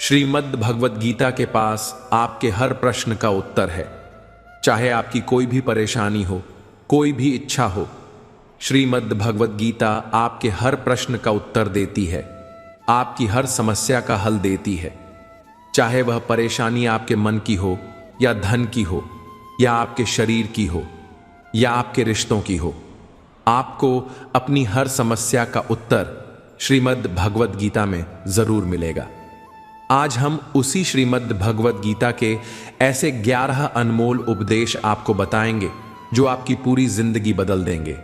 श्रीमद् भगवद गीता के पास आपके हर प्रश्न का उत्तर है। चाहे आपकी कोई भी परेशानी हो, कोई भी इच्छा हो, श्रीमद् भगवद गीता आपके हर प्रश्न का उत्तर देती है, आपकी हर समस्या का हल देती है। चाहे वह परेशानी आपके मन की हो या धन की हो या आपके शरीर की हो या आपके रिश्तों की हो, आपको अपनी हर समस्या का उत्तर श्रीमद् भगवद गीता में जरूर मिलेगा। आज हम उसी श्रीमद् भगवद गीता के ऐसे 11 अनमोल उपदेश आपको बताएंगे जो आपकी पूरी जिंदगी बदल देंगे।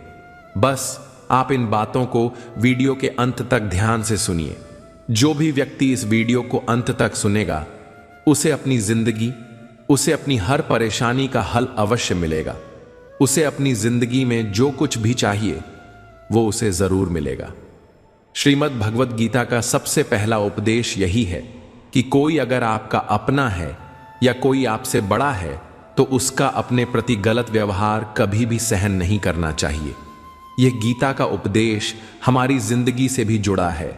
बस आप इन बातों को वीडियो के अंत तक ध्यान से सुनिए। जो भी व्यक्ति इस वीडियो को अंत तक सुनेगा, उसे अपनी जिंदगी, उसे अपनी हर परेशानी का हल अवश्य मिलेगा। उसे अपनी जिंदगी में जो कुछ भी चाहिए वो उसे जरूर मिलेगा। श्रीमद् भगवद गीता का सबसे पहला उपदेश यही है कि कोई अगर आपका अपना है या कोई आपसे बड़ा है तो उसका अपने प्रति गलत व्यवहार कभी भी सहन नहीं करना चाहिए। यह गीता का उपदेश हमारी जिंदगी से भी जुड़ा है।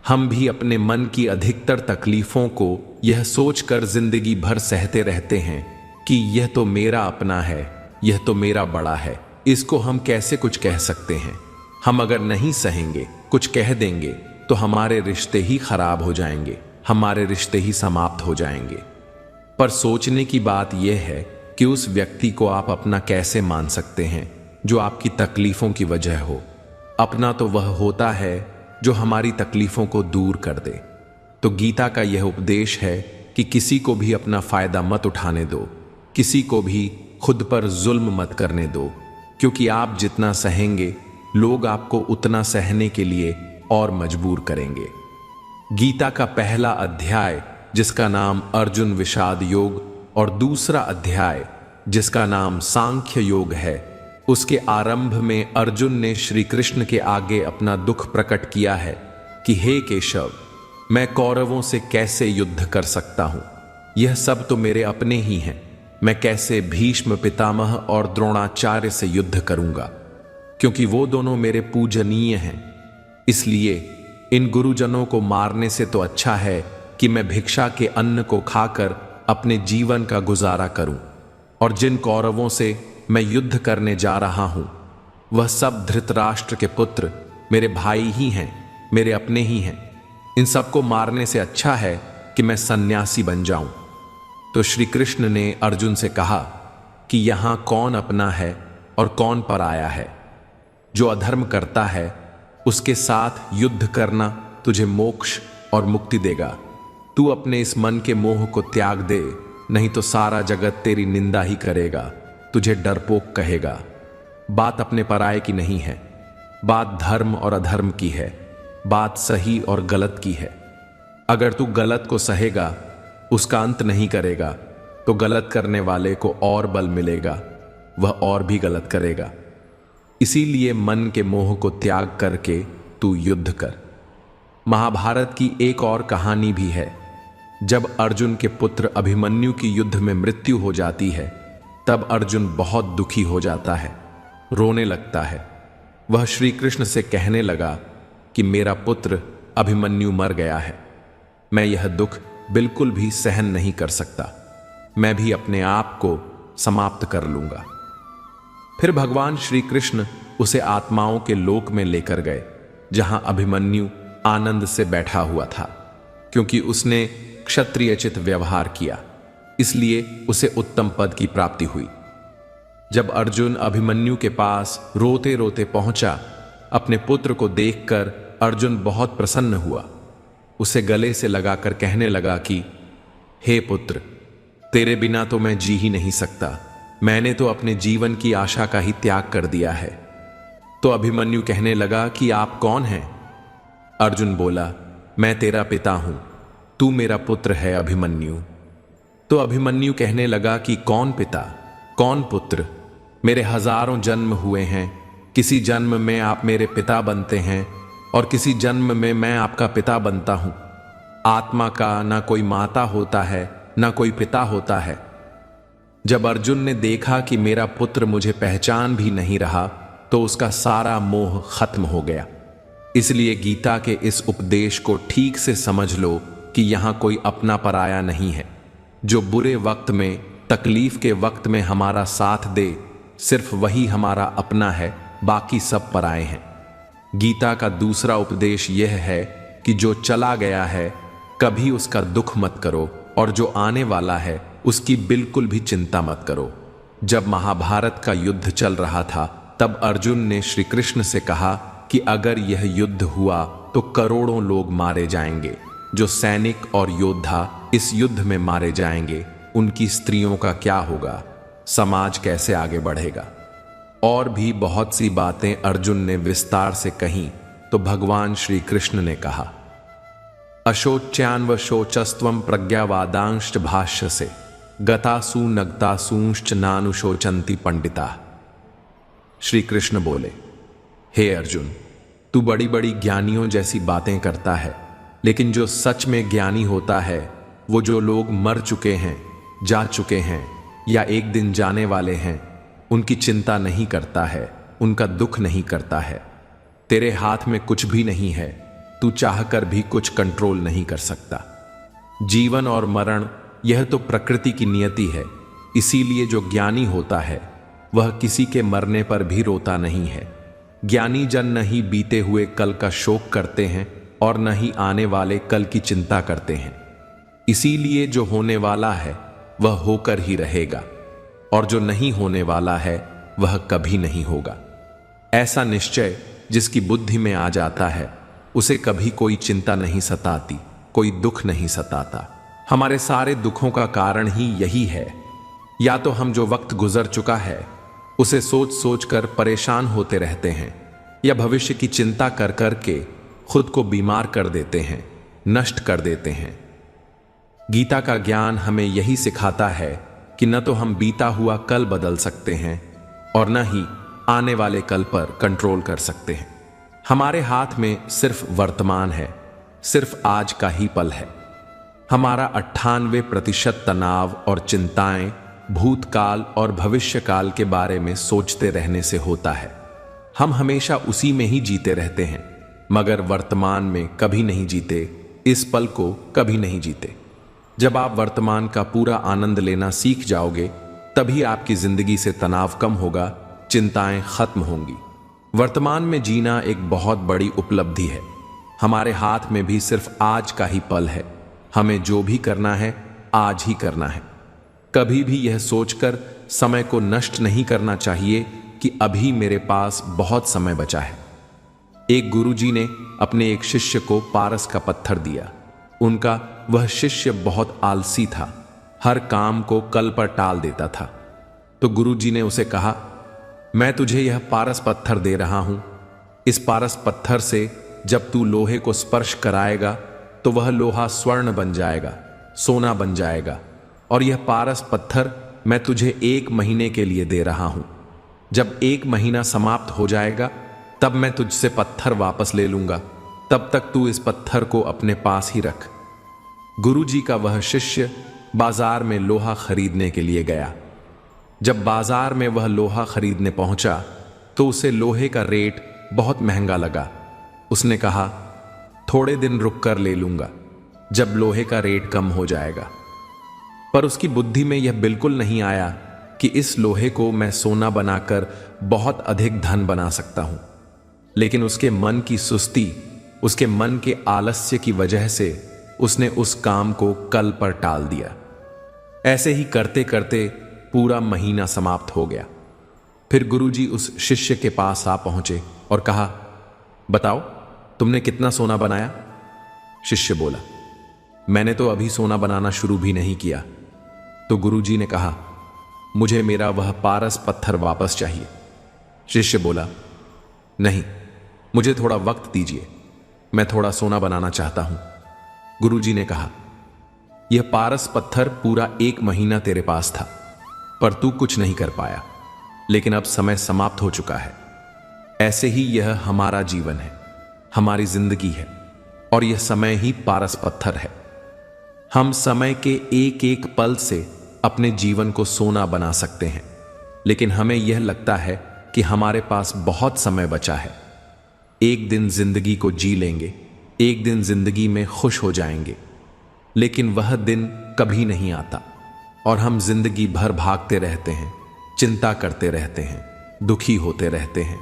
हम भी अपने मन की अधिकतर तकलीफों को यह सोचकर जिंदगी भर सहते रहते हैं कि यह तो मेरा अपना है, यह तो मेरा बड़ा है, इसको हम कैसे कुछ कह सकते हैं। हम अगर नहीं सहेंगे, कुछ कह देंगे तो हमारे रिश्ते ही खराब हो जाएंगे, हमारे रिश्ते ही समाप्त हो जाएंगे। पर सोचने की बात यह है कि उस व्यक्ति को आप अपना कैसे मान सकते हैं जो आपकी तकलीफों की वजह हो। अपना तो वह होता है जो हमारी तकलीफों को दूर कर दे। तो गीता का यह उपदेश है कि किसी को भी अपना फायदा मत उठाने दो, किसी को भी खुद पर जुल्म मत करने दो, क्योंकि आप जितना सहेंगे लोग आपको उतना सहने के लिए और मजबूर करेंगे। गीता का पहला अध्याय जिसका नाम अर्जुन विषाद योग और दूसरा अध्याय जिसका नाम सांख्य योग है, उसके आरंभ में अर्जुन ने श्री कृष्ण के आगे अपना दुख प्रकट किया है कि हे केशव, मैं कौरवों से कैसे युद्ध कर सकता हूं। यह सब तो मेरे अपने ही हैं। मैं कैसे भीष्म पितामह और द्रोणाचार्य से युद्ध करूंगा, क्योंकि वो दोनों मेरे पूजनीय हैं। इसलिए इन गुरुजनों को मारने से तो अच्छा है कि मैं भिक्षा के अन्न को खाकर अपने जीवन का गुजारा करूं। और जिन कौरवों से मैं युद्ध करने जा रहा हूं, वह सब धृतराष्ट्र के पुत्र मेरे भाई ही हैं, मेरे अपने ही हैं। इन सबको मारने से अच्छा है कि मैं सन्यासी बन जाऊं। तो श्री कृष्ण ने अर्जुन से कहा कि यहां कौन अपना है और कौन पराया है। जो अधर्म करता है उसके साथ युद्ध करना तुझे मोक्ष और मुक्ति देगा। तू अपने इस मन के मोह को त्याग दे, नहीं तो सारा जगत तेरी निंदा ही करेगा, तुझे डरपोक कहेगा। बात अपने पराये की नहीं है, बात धर्म और अधर्म की है, बात सही और गलत की है। अगर तू गलत को सहेगा, उसका अंत नहीं करेगा, तो गलत करने वाले को और बल मिलेगा, वह और भी गलत करेगा। इसीलिए मन के मोह को त्याग करके तू युद्ध कर। महाभारत की एक और कहानी भी है। जब अर्जुन के पुत्र अभिमन्यु की युद्ध में मृत्यु हो जाती है, तब अर्जुन बहुत दुखी हो जाता है, रोने लगता है। वह श्री कृष्ण से कहने लगा कि मेरा पुत्र अभिमन्यु मर गया है, मैं यह दुख बिल्कुल भी सहन नहीं कर सकता, मैं भी अपने आप को समाप्त कर लूंगा। फिर भगवान श्री कृष्ण उसे आत्माओं के लोक में लेकर गए, जहां अभिमन्यु आनंद से बैठा हुआ था, क्योंकि उसने क्षत्रियचित व्यवहार किया, इसलिए उसे उत्तम पद की प्राप्ति हुई। जब अर्जुन अभिमन्यु के पास रोते रोते पहुंचा, अपने पुत्र को देखकर अर्जुन बहुत प्रसन्न हुआ। उसे गले से लगाकर कहने लगा कि हे पुत्र, तेरे बिना तो मैं जी ही नहीं सकता, मैंने तो अपने जीवन की आशा का ही त्याग कर दिया है। तो अभिमन्यु कहने लगा कि आप कौन हैं? अर्जुन बोला, मैं तेरा पिता हूं, तू मेरा पुत्र है अभिमन्यु। तो अभिमन्यु कहने लगा कि कौन पिता, कौन पुत्र? मेरे हजारों जन्म हुए हैं, किसी जन्म में आप मेरे पिता बनते हैं और किसी जन्म में मैं आपका पिता बनता हूं। आत्मा का ना कोई माता होता है, ना कोई पिता होता है। जब अर्जुन ने देखा कि मेरा पुत्र मुझे पहचान भी नहीं रहा, तो उसका सारा मोह खत्म हो गया। इसलिए गीता के इस उपदेश को ठीक से समझ लो कि यहाँ कोई अपना पराया नहीं है। जो बुरे वक्त में, तकलीफ के वक्त में हमारा साथ दे, सिर्फ वही हमारा अपना है, बाकी सब पराए हैं। गीता का दूसरा उपदेश यह है कि जो चला गया है कभी उसका दुख मत करो, और जो आने वाला है उसकी बिल्कुल भी चिंता मत करो। जब महाभारत का युद्ध चल रहा था तब अर्जुन ने श्री कृष्ण से कहा कि अगर यह युद्ध हुआ तो करोड़ों लोग मारे जाएंगे। जो सैनिक और योद्धा इस युद्ध में मारे जाएंगे उनकी स्त्रियों का क्या होगा, समाज कैसे आगे बढ़ेगा। और भी बहुत सी बातें अर्जुन ने विस्तार से कहीं तो भगवान श्री कृष्ण ने कहा, अशोच्यान्व शोचस्त्वं प्रज्ञावादांश्च भाष्य से गतासु नगतासूंश्च नानुशोचंती पंडिता। श्री कृष्ण बोले, हे अर्जुन, तू बड़ी बड़ी ज्ञानियों जैसी बातें करता है, लेकिन जो सच में ज्ञानी होता है वो जो लोग मर चुके हैं, जा चुके हैं या एक दिन जाने वाले हैं, उनकी चिंता नहीं करता है, उनका दुख नहीं करता है। तेरे हाथ में कुछ भी नहीं है, तू चाहकर भी कुछ कंट्रोल नहीं कर सकता। जीवन और मरण यह तो प्रकृति की नियति है, इसीलिए जो ज्ञानी होता है वह किसी के मरने पर भी रोता नहीं है। ज्ञानी जन न ही बीते हुए कल का शोक करते हैं और न ही आने वाले कल की चिंता करते हैं। इसीलिए जो होने वाला है वह होकर ही रहेगा, और जो नहीं होने वाला है वह कभी नहीं होगा। ऐसा निश्चय जिसकी बुद्धि में आ जाता है उसे कभी कोई चिंता नहीं सताती, कोई दुख नहीं सताता। हमारे सारे दुखों का कारण ही यही है। या तो हम जो वक्त गुजर चुका है उसे सोच सोच कर परेशान होते रहते हैं, या भविष्य की चिंता कर कर के खुद को बीमार कर देते हैं, नष्ट कर देते हैं। गीता का ज्ञान हमें यही सिखाता है कि न तो हम बीता हुआ कल बदल सकते हैं और न ही आने वाले कल पर कंट्रोल कर सकते हैं। हमारे हाथ में सिर्फ वर्तमान है, सिर्फ आज का ही पल है। हमारा 98% तनाव और चिंताएं भूतकाल और भविष्यकाल के बारे में सोचते रहने से होता है। हम हमेशा उसी में ही जीते रहते हैं, मगर वर्तमान में कभी नहीं जीते, इस पल को कभी नहीं जीते। जब आप वर्तमान का पूरा आनंद लेना सीख जाओगे तभी आपकी जिंदगी से तनाव कम होगा, चिंताएं खत्म होंगी। वर्तमान में जीना एक बहुत बड़ी उपलब्धि है। हमारे हाथ में भी सिर्फ आज का ही पल है। हमें जो भी करना है आज ही करना है। कभी भी यह सोचकर समय को नष्ट नहीं करना चाहिए कि अभी मेरे पास बहुत समय बचा है। एक गुरुजी ने अपने एक शिष्य को पारस का पत्थर दिया। उनका वह शिष्य बहुत आलसी था, हर काम को कल पर टाल देता था। तो गुरुजी ने उसे कहा, मैं तुझे यह पारस पत्थर दे रहा हूं। इस पारस पत्थर से जब तू लोहे को स्पर्श कराएगा तो वह लोहा स्वर्ण बन जाएगा, सोना बन जाएगा। और यह पारस पत्थर मैं तुझे 1 महीने के लिए दे रहा हूं। जब 1 महीना समाप्त हो जाएगा तब मैं तुझसे पत्थर वापस ले लूंगा, तब तक तू इस पत्थर को अपने पास ही रख। गुरुजी का वह शिष्य बाजार में लोहा खरीदने के लिए गया। जब बाजार में वह लोहा खरीदने पहुंचा तो उसे लोहे का रेट बहुत महंगा लगा। उसने कहा, थोड़े दिन रुक कर ले लूंगा, जब लोहे का रेट कम हो जाएगा। पर उसकी बुद्धि में यह बिल्कुल नहीं आया कि इस लोहे को मैं सोना बनाकर बहुत अधिक धन बना सकता हूं। लेकिन उसके मन की सुस्ती, उसके मन के आलस्य की वजह से उसने उस काम को कल पर टाल दिया। ऐसे ही करते करते पूरा महीना समाप्त हो गया। फिर गुरुजी उस शिष्य के पास आ पहुंचे और कहा, बताओ तुमने कितना सोना बनाया? शिष्य बोला, मैंने तो अभी सोना बनाना शुरू भी नहीं किया। तो गुरुजी ने कहा, मुझे मेरा वह पारस पत्थर वापस चाहिए। शिष्य बोला, नहीं, मुझे थोड़ा वक्त दीजिए, मैं थोड़ा सोना बनाना चाहता हूं। गुरुजी ने कहा, यह पारस पत्थर पूरा 1 महीना तेरे पास था, पर तू कुछ नहीं कर पाया, लेकिन अब समय समाप्त हो चुका है। ऐसे ही यह हमारा जीवन है, हमारी जिंदगी है, और यह समय ही पारस पत्थर है। हम समय के एक एक पल से अपने जीवन को सोना बना सकते हैं, लेकिन हमें यह लगता है कि हमारे पास बहुत समय बचा है। एक दिन जिंदगी को जी लेंगे, एक दिन जिंदगी में खुश हो जाएंगे, लेकिन वह दिन कभी नहीं आता और हम जिंदगी भर भागते रहते हैं, चिंता करते रहते हैं, दुखी होते रहते हैं,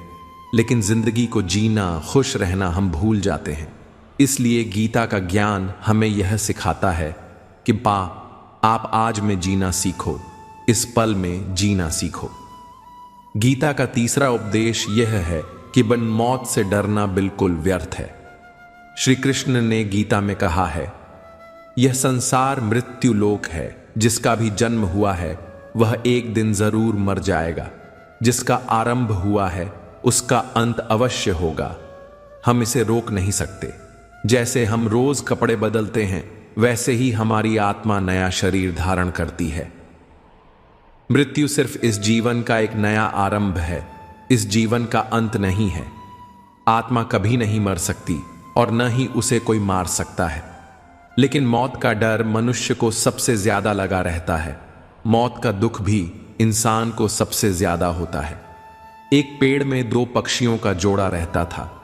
लेकिन जिंदगी को जीना, खुश रहना हम भूल जाते हैं। इसलिए गीता का ज्ञान हमें यह सिखाता है कि आप आज में जीना सीखो, इस पल में जीना सीखो। गीता का तीसरा उपदेश यह है कि मौत से डरना बिल्कुल व्यर्थ है। श्री कृष्ण ने गीता में कहा है, यह संसार मृत्यु लोक है, जिसका भी जन्म हुआ है वह एक दिन जरूर मर जाएगा। जिसका आरंभ हुआ है उसका अंत अवश्य होगा। हम इसे रोक नहीं सकते। जैसे हम रोज कपड़े बदलते हैं, वैसे ही हमारी आत्मा नया शरीर धारण करती है। मृत्यु सिर्फ इस जीवन का एक नया आरंभ है, इस जीवन का अंत नहीं है। आत्मा कभी नहीं मर सकती और न ही उसे कोई मार सकता है। लेकिन मौत का डर मनुष्य को सबसे ज्यादा लगा रहता है। मौत का दुख भी इंसान को सबसे ज्यादा होता है। एक पेड़ में दो पक्षियों का जोड़ा रहता था।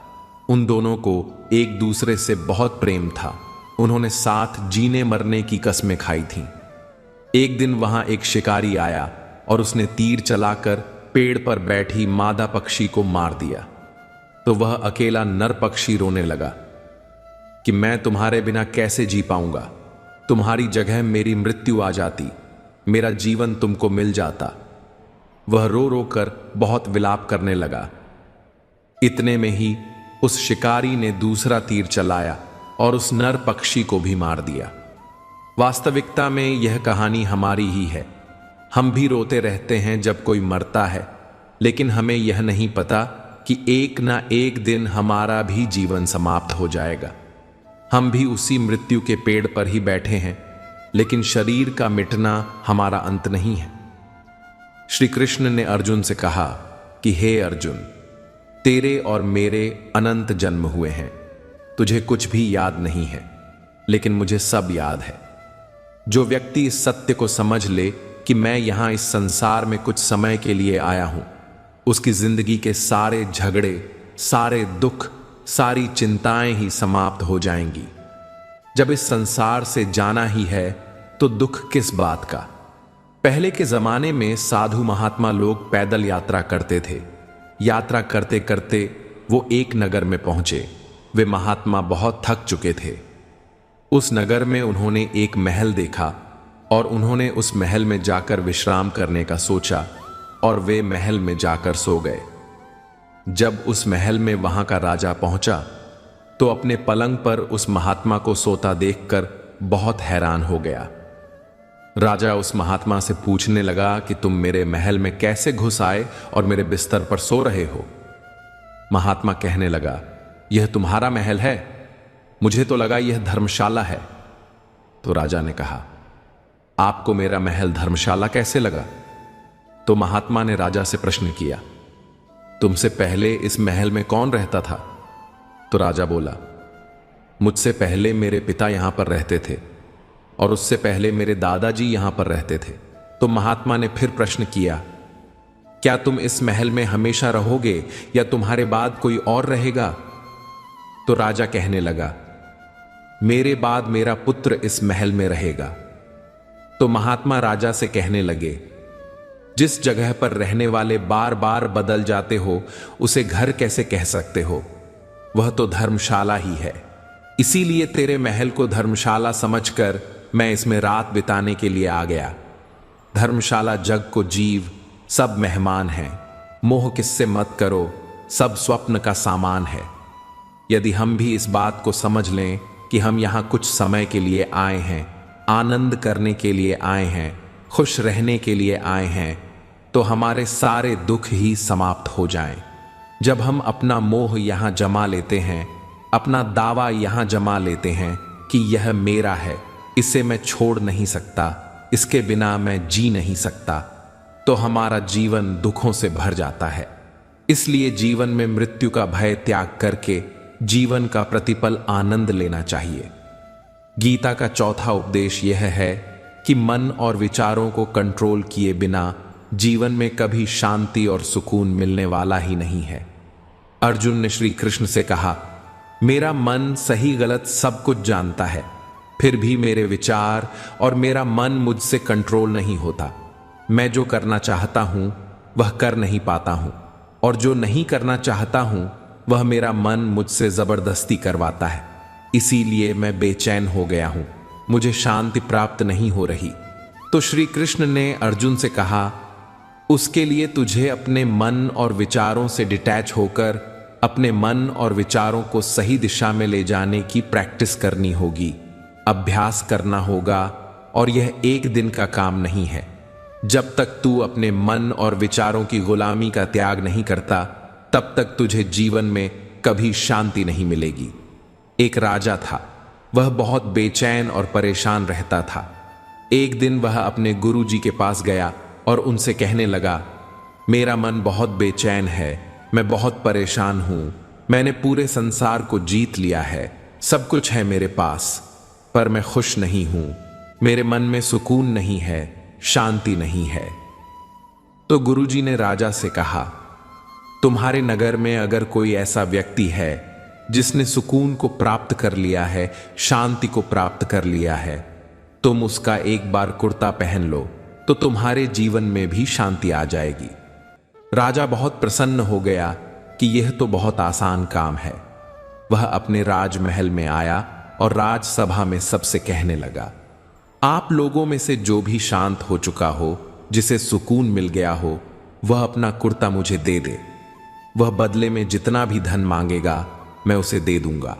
उन दोनों को एक दूसरे से बहुत प्रेम था। उन्होंने साथ जीने मरने की कस्में खाई थीं। एक दिन वहां एक शिकारी आया और उसने तीर चलाकर पेड़ पर बैठी मादा पक्षी को मार दिया। तो वह अकेला नर पक्षी रोने लगा कि मैं तुम्हारे बिना कैसे जी पाऊंगा। तुम्हारी जगह मेरी मृत्यु आ जाती, मेरा जीवन तुमको मिल जाता। वह रो रो कर बहुत विलाप करने लगा। इतने में ही उस शिकारी ने दूसरा तीर चलाया और उस नर पक्षी को भी मार दिया। वास्तविकता में यह कहानी हमारी ही है। हम भी रोते रहते हैं जब कोई मरता है, लेकिन हमें यह नहीं पता कि एक ना एक दिन हमारा भी जीवन समाप्त हो जाएगा। हम भी उसी मृत्यु के पेड़ पर ही बैठे हैं, लेकिन शरीर का मिटना हमारा अंत नहीं है। श्री कृष्ण ने अर्जुन से कहा कि हे अर्जुन, तेरे और मेरे अनंत जन्म हुए हैं। तुझे कुछ भी याद नहीं है, लेकिन मुझे सब याद है। जो व्यक्ति इस सत्य को समझ ले कि मैं यहां इस संसार में कुछ समय के लिए आया हूं, उसकी जिंदगी के सारे झगड़े, सारे दुख, सारी चिंताएं ही समाप्त हो जाएंगी। जब इस संसार से जाना ही है तो दुख किस बात का। पहले के जमाने में साधु महात्मा लोग पैदल यात्रा करते थे। यात्रा करते करते वो एक नगर में पहुंचे। वे महात्मा बहुत थक चुके थे। उस नगर में उन्होंने एक महल देखा और उन्होंने उस महल में जाकर विश्राम करने का सोचा और वे महल में जाकर सो गए। जब उस महल में वहां का राजा पहुंचा तो अपने पलंग पर उस महात्मा को सोता देखकर बहुत हैरान हो गया। राजा उस महात्मा से पूछने लगा कि तुम मेरे महल में कैसे घुस आए और मेरे बिस्तर पर सो रहे हो। महात्मा कहने लगा, यह तुम्हारा महल है? मुझे तो लगा यह धर्मशाला है। तो राजा ने कहा, आपको मेरा महल धर्मशाला कैसे लगा? तो महात्मा ने राजा से प्रश्न किया, तुमसे पहले इस महल में कौन रहता था? तो राजा बोला, मुझसे पहले मेरे पिता यहां पर रहते थे और उससे पहले मेरे दादाजी यहां पर रहते थे। तो महात्मा ने फिर प्रश्न किया, क्या तुम इस महल में हमेशा रहोगे या तुम्हारे बाद कोई और रहेगा? तो राजा कहने लगा, मेरे बाद मेरा पुत्र इस महल में रहेगा। तो महात्मा राजा से कहने लगे, जिस जगह पर रहने वाले बार बार बदल जाते हो उसे घर कैसे कह सकते हो? वह तो धर्मशाला ही है। इसीलिए तेरे महल को धर्मशाला समझकर मैं इसमें रात बिताने के लिए आ गया। धर्मशाला जग को जीव, सब मेहमान हैं। मोह किससे मत करो, सब स्वप्न का सामान है। यदि हम भी इस बात को समझ लें कि हम यहां कुछ समय के लिए आए हैं, आनंद करने के लिए आए हैं, खुश रहने के लिए आए हैं, तो हमारे सारे दुख ही समाप्त हो जाएं। जब हम अपना मोह यहां जमा लेते हैं, अपना दावा यहां जमा लेते हैं कि यह मेरा है, इसे मैं छोड़ नहीं सकता, इसके बिना मैं जी नहीं सकता, तो हमारा जीवन दुखों से भर जाता है। इसलिए जीवन में मृत्यु का भय त्याग करके जीवन का प्रतिपल आनंद लेना चाहिए। गीता का चौथा उपदेश यह है कि मन और विचारों को कंट्रोल किए बिना जीवन में कभी शांति और सुकून मिलने वाला ही नहीं है। अर्जुन ने श्री कृष्ण से कहा, मेरा मन सही गलत सब कुछ जानता है, फिर भी मेरे विचार और मेरा मन मुझसे कंट्रोल नहीं होता। मैं जो करना चाहता हूं वह कर नहीं पाता हूं, और जो नहीं करना चाहता हूं वह मेरा मन मुझसे जबरदस्ती करवाता है। इसीलिए मैं बेचैन हो गया हूं, मुझे शांति प्राप्त नहीं हो रही। तो श्री कृष्ण ने अर्जुन से कहा, उसके लिए तुझे अपने मन और विचारों से डिटैच होकर अपने मन और विचारों को सही दिशा में ले जाने की प्रैक्टिस करनी होगी, अभ्यास करना होगा। और यह एक दिन का काम नहीं है। जब तक तू अपने मन और विचारों की गुलामी का त्याग नहीं करता, तब तक तुझे जीवन में कभी शांति नहीं मिलेगी। एक राजा था, वह बहुत बेचैन और परेशान रहता था। एक दिन वह अपने गुरुजी के पास गया और उनसे कहने लगा, मेरा मन बहुत बेचैन है, मैं बहुत परेशान हूं, मैंने पूरे संसार को जीत लिया है, सब कुछ है मेरे पास, पर मैं खुश नहीं हूं, मेरे मन में सुकून नहीं है, शांति नहीं है। तो गुरुजी ने राजा से कहा, तुम्हारे नगर में अगर कोई ऐसा व्यक्ति है जिसने सुकून को प्राप्त कर लिया है, शांति को प्राप्त कर लिया है, तुम उसका एक बार कुर्ता पहन लो तो तुम्हारे जीवन में भी शांति आ जाएगी। राजा बहुत प्रसन्न हो गया कि यह तो बहुत आसान काम है। वह अपने राजमहल में आया और राजसभा में सबसे कहने लगा, आप लोगों में से जो भी शांत हो चुका हो, जिसे सुकून मिल गया हो, वह अपना कुर्ता मुझे दे दे। वह बदले में जितना भी धन मांगेगा मैं उसे दे दूंगा।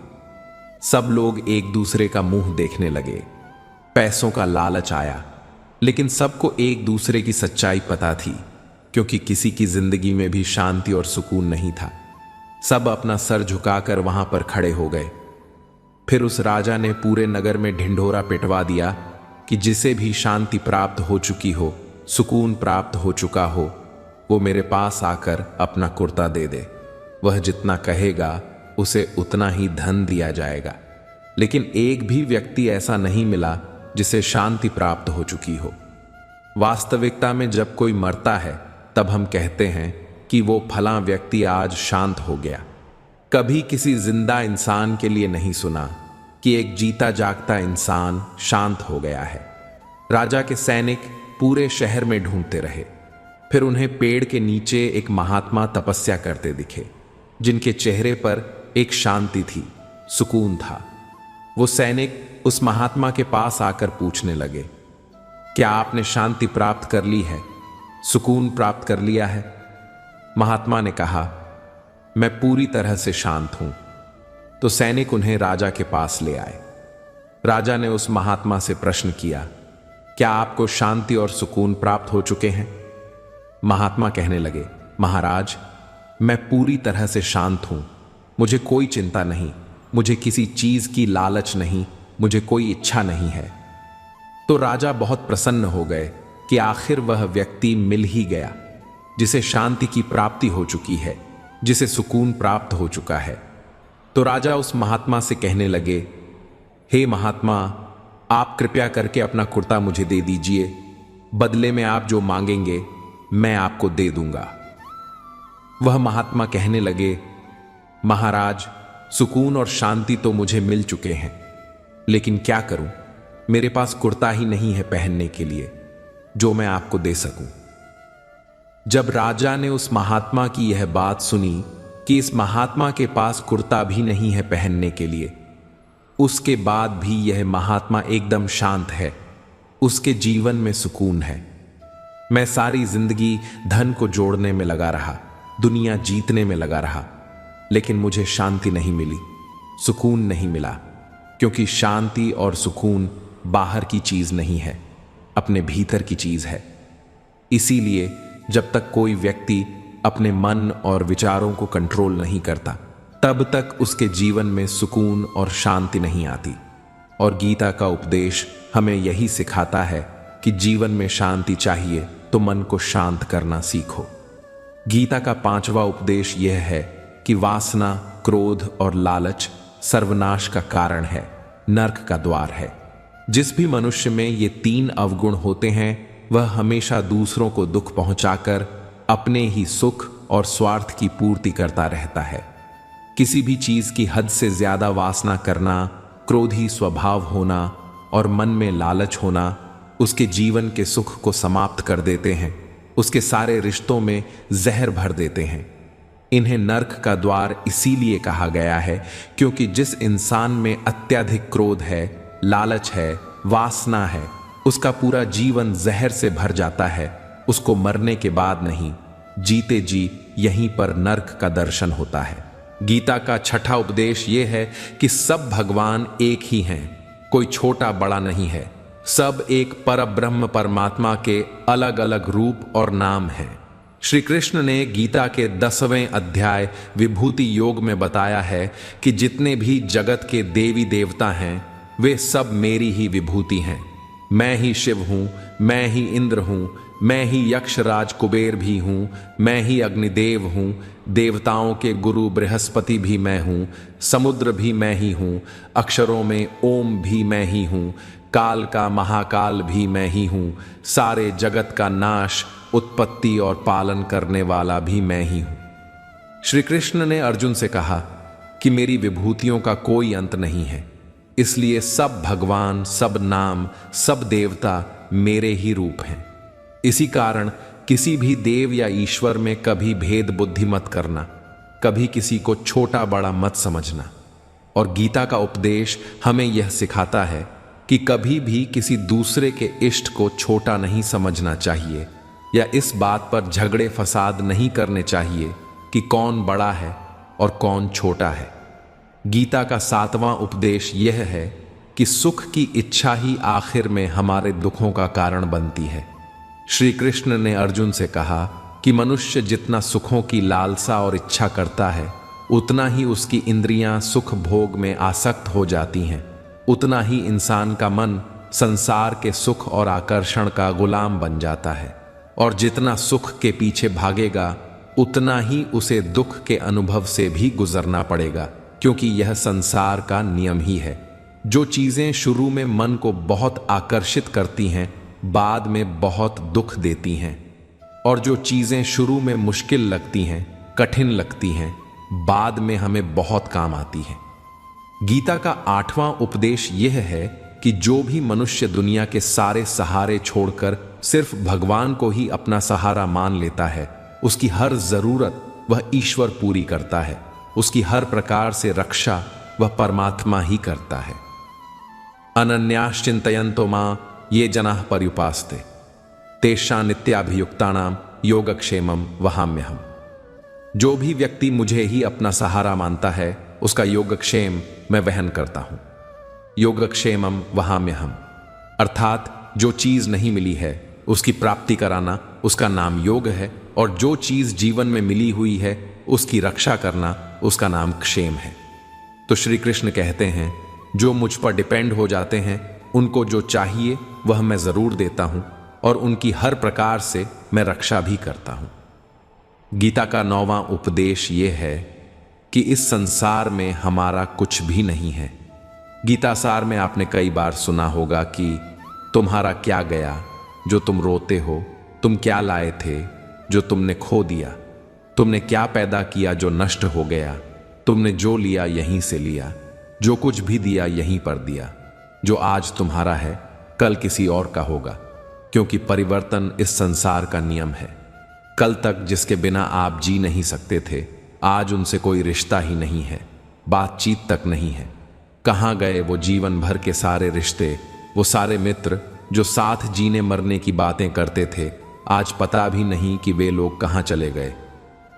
सब लोग एक दूसरे का मुंह देखने लगे। पैसों का लालच आया, लेकिन सबको एक दूसरे की सच्चाई पता थी, क्योंकि किसी की जिंदगी में भी शांति और सुकून नहीं था। सब अपना सर झुकाकर वहां पर खड़े हो गए। फिर उस राजा ने पूरे नगर में ढिंढोरा पिटवा दिया कि जिसे भी शांति प्राप्त हो चुकी हो, सुकून प्राप्त हो चुका हो, वो मेरे पास आकर अपना कुर्ता दे दे। वह जितना कहेगा उसे उतना ही धन दिया जाएगा। लेकिन एक भी व्यक्ति ऐसा नहीं मिला जिसे शांति प्राप्त हो चुकी हो। वास्तविकता में जब कोई मरता है तब हम कहते हैं कि वो फला व्यक्ति आज शांत हो गया। कभी किसी जिंदा इंसान के लिए नहीं सुना कि एक जीता जागता इंसान शांत हो गया है। राजा के सैनिक पूरे शहर में ढूंढते रहे। फिर उन्हें पेड़ के नीचे एक महात्मा तपस्या करते दिखे, जिनके चेहरे पर एक शांति थी, सुकून था। वो सैनिक उस महात्मा के पास आकर पूछने लगे, क्या आपने शांति प्राप्त कर ली है, सुकून प्राप्त कर लिया है? महात्मा ने कहा, मैं पूरी तरह से शांत हूं। तो सैनिक उन्हें राजा के पास ले आए। राजा ने उस महात्मा से प्रश्न किया, क्या आपको शांति और सुकून प्राप्त हो चुके हैं? महात्मा कहने लगे, महाराज, मैं पूरी तरह से शांत हूं, मुझे कोई चिंता नहीं, मुझे किसी चीज की लालच नहीं, मुझे कोई इच्छा नहीं है। तो राजा बहुत प्रसन्न हो गए कि आखिर वह व्यक्ति मिल ही गया जिसे शांति की प्राप्ति हो चुकी है, जिसे सुकून प्राप्त हो चुका है। तो राजा उस महात्मा से कहने लगे, हे महात्मा, आप कृपया करके अपना कुर्ता मुझे दे दीजिए, बदले में आप जो मांगेंगे मैं आपको दे दूंगा। वह महात्मा कहने लगे, महाराज, सुकून और शांति तो मुझे मिल चुके हैं, लेकिन क्या करूं, मेरे पास कुर्ता ही नहीं है पहनने के लिए जो मैं आपको दे सकूं। जब राजा ने उस महात्मा की यह बात सुनी कि इस महात्मा के पास कुर्ता भी नहीं है पहनने के लिए, उसके बाद भी यह महात्मा एकदम शांत है, उसके जीवन में सुकून है। मैं सारी जिंदगी धन को जोड़ने में लगा रहा, दुनिया जीतने में लगा रहा, लेकिन मुझे शांति नहीं मिली, सुकून नहीं मिला, क्योंकि शांति और सुकून बाहर की चीज नहीं है, अपने भीतर की चीज है। इसीलिए जब तक कोई व्यक्ति अपने मन और विचारों को कंट्रोल नहीं करता, तब तक उसके जीवन में सुकून और शांति नहीं आती। और गीता का उपदेश हमें यही सिखाता है कि जीवन में शांति चाहिए तो मन को शांत करना सीखो। गीता का 5वां उपदेश यह है कि वासना, क्रोध और लालच सर्वनाश का कारण है, नरक का द्वार है। जिस भी मनुष्य में ये 3 अवगुण होते हैं, वह हमेशा दूसरों को दुख पहुंचाकर अपने ही सुख और स्वार्थ की पूर्ति करता रहता है। किसी भी चीज की हद से ज्यादा वासना करना, क्रोधी स्वभाव होना और मन में लालच होना उसके जीवन के सुख को समाप्त कर देते हैं, उसके सारे रिश्तों में जहर भर देते हैं। इन्हें नर्क का द्वार इसीलिए कहा गया है क्योंकि जिस इंसान में अत्यधिक क्रोध है, लालच है, वासना है, उसका पूरा जीवन जहर से भर जाता है। उसको मरने के बाद नहीं, जीते जी यहीं पर नर्क का दर्शन होता है। गीता का छठा उपदेश यह है कि सब भगवान एक ही हैं, कोई छोटा बड़ा नहीं है। सब एक परब्रह्म परमात्मा के अलग अलग रूप और नाम हैं। श्री कृष्ण ने गीता के 10वें अध्याय विभूति योग में बताया है कि जितने भी जगत के देवी देवता हैं वे सब मेरी ही विभूति हैं। मैं ही शिव हूँ, मैं ही इंद्र हूँ, मैं ही यक्षराज कुबेर भी हूँ, मैं ही अग्निदेव हूँ, देवताओं के गुरु बृहस्पति भी मैं हूँ, समुद्र भी मैं ही हूँ, अक्षरों में ओम भी मैं ही हूँ, काल का महाकाल भी मैं ही हूँ, सारे जगत का नाश, उत्पत्ति और पालन करने वाला भी मैं ही हूँ। श्री कृष्ण ने अर्जुन से कहा कि मेरी विभूतियों का कोई अंत नहीं है, इसलिए सब भगवान, सब नाम, सब देवता मेरे ही रूप हैं। इसी कारण किसी भी देव या ईश्वर में कभी भेद बुद्धि मत करना, कभी किसी को छोटा बड़ा मत समझना। और गीता का उपदेश हमें यह सिखाता है कि कभी भी किसी दूसरे के इष्ट को छोटा नहीं समझना चाहिए या इस बात पर झगड़े फसाद नहीं करने चाहिए कि कौन बड़ा है और कौन छोटा है। गीता का 7वां उपदेश यह है कि सुख की इच्छा ही आखिर में हमारे दुखों का कारण बनती है। श्री कृष्ण ने अर्जुन से कहा कि मनुष्य जितना सुखों की लालसा और इच्छा करता है, उतना ही उसकी इंद्रियां सुख भोग में आसक्त हो जाती हैं, उतना ही इंसान का मन संसार के सुख और आकर्षण का गुलाम बन जाता है। और जितना सुख के पीछे भागेगा उतना ही उसे दुख के अनुभव से भी गुजरना पड़ेगा, क्योंकि यह संसार का नियम ही है। जो चीजें शुरू में मन को बहुत आकर्षित करती हैं, बाद में बहुत दुख देती हैं, और जो चीजें शुरू में मुश्किल लगती हैं, कठिन लगती हैं, बाद में हमें बहुत काम आती हैं। गीता का 8वां उपदेश यह है कि जो भी मनुष्य दुनिया के सारे सहारे छोड़कर सिर्फ भगवान को ही अपना सहारा मान लेता है, उसकी हर जरूरत वह ईश्वर पूरी करता है, उसकी हर प्रकार से रक्षा वह परमात्मा ही करता है। अनन्याश्चिंतयन्तो मां ये जनाः पर्युपास्ते तेषां नित्याभियुक्तानां योगक्षेमं वहाम्यहम्। जो भी व्यक्ति मुझे ही अपना सहारा मानता है, उसका योगक्षेम मैं वहन करता हूं। योगक्षेमं वहाम्यहम् अर्थात जो चीज नहीं मिली है उसकी प्राप्ति कराना उसका नाम योग है, और जो चीज जीवन में मिली हुई है उसकी रक्षा करना उसका नाम क्षेम है। तो श्री कृष्ण कहते हैं, जो मुझ पर डिपेंड हो जाते हैं उनको जो चाहिए वह मैं जरूर देता हूं, और उनकी हर प्रकार से मैं रक्षा भी करता हूं। गीता का 9वां उपदेश यह है कि इस संसार में हमारा कुछ भी नहीं है। गीता सार में आपने कई बार सुना होगा कि तुम्हारा क्या गया जो तुम रोते हो, तुम क्या लाए थे जो तुमने खो दिया, तुमने क्या पैदा किया जो नष्ट हो गया, तुमने जो लिया यहीं से लिया, जो कुछ भी दिया यहीं पर दिया। जो आज तुम्हारा है कल किसी और का होगा, क्योंकि परिवर्तन इस संसार का नियम है। कल तक जिसके बिना आप जी नहीं सकते थे, आज उनसे कोई रिश्ता ही नहीं है, बातचीत तक नहीं है। कहाँ गए वो जीवन भर के सारे रिश्ते, वो सारे मित्र जो साथ जीने मरने की बातें करते थे, आज पता भी नहीं कि वे लोग कहाँ चले गए।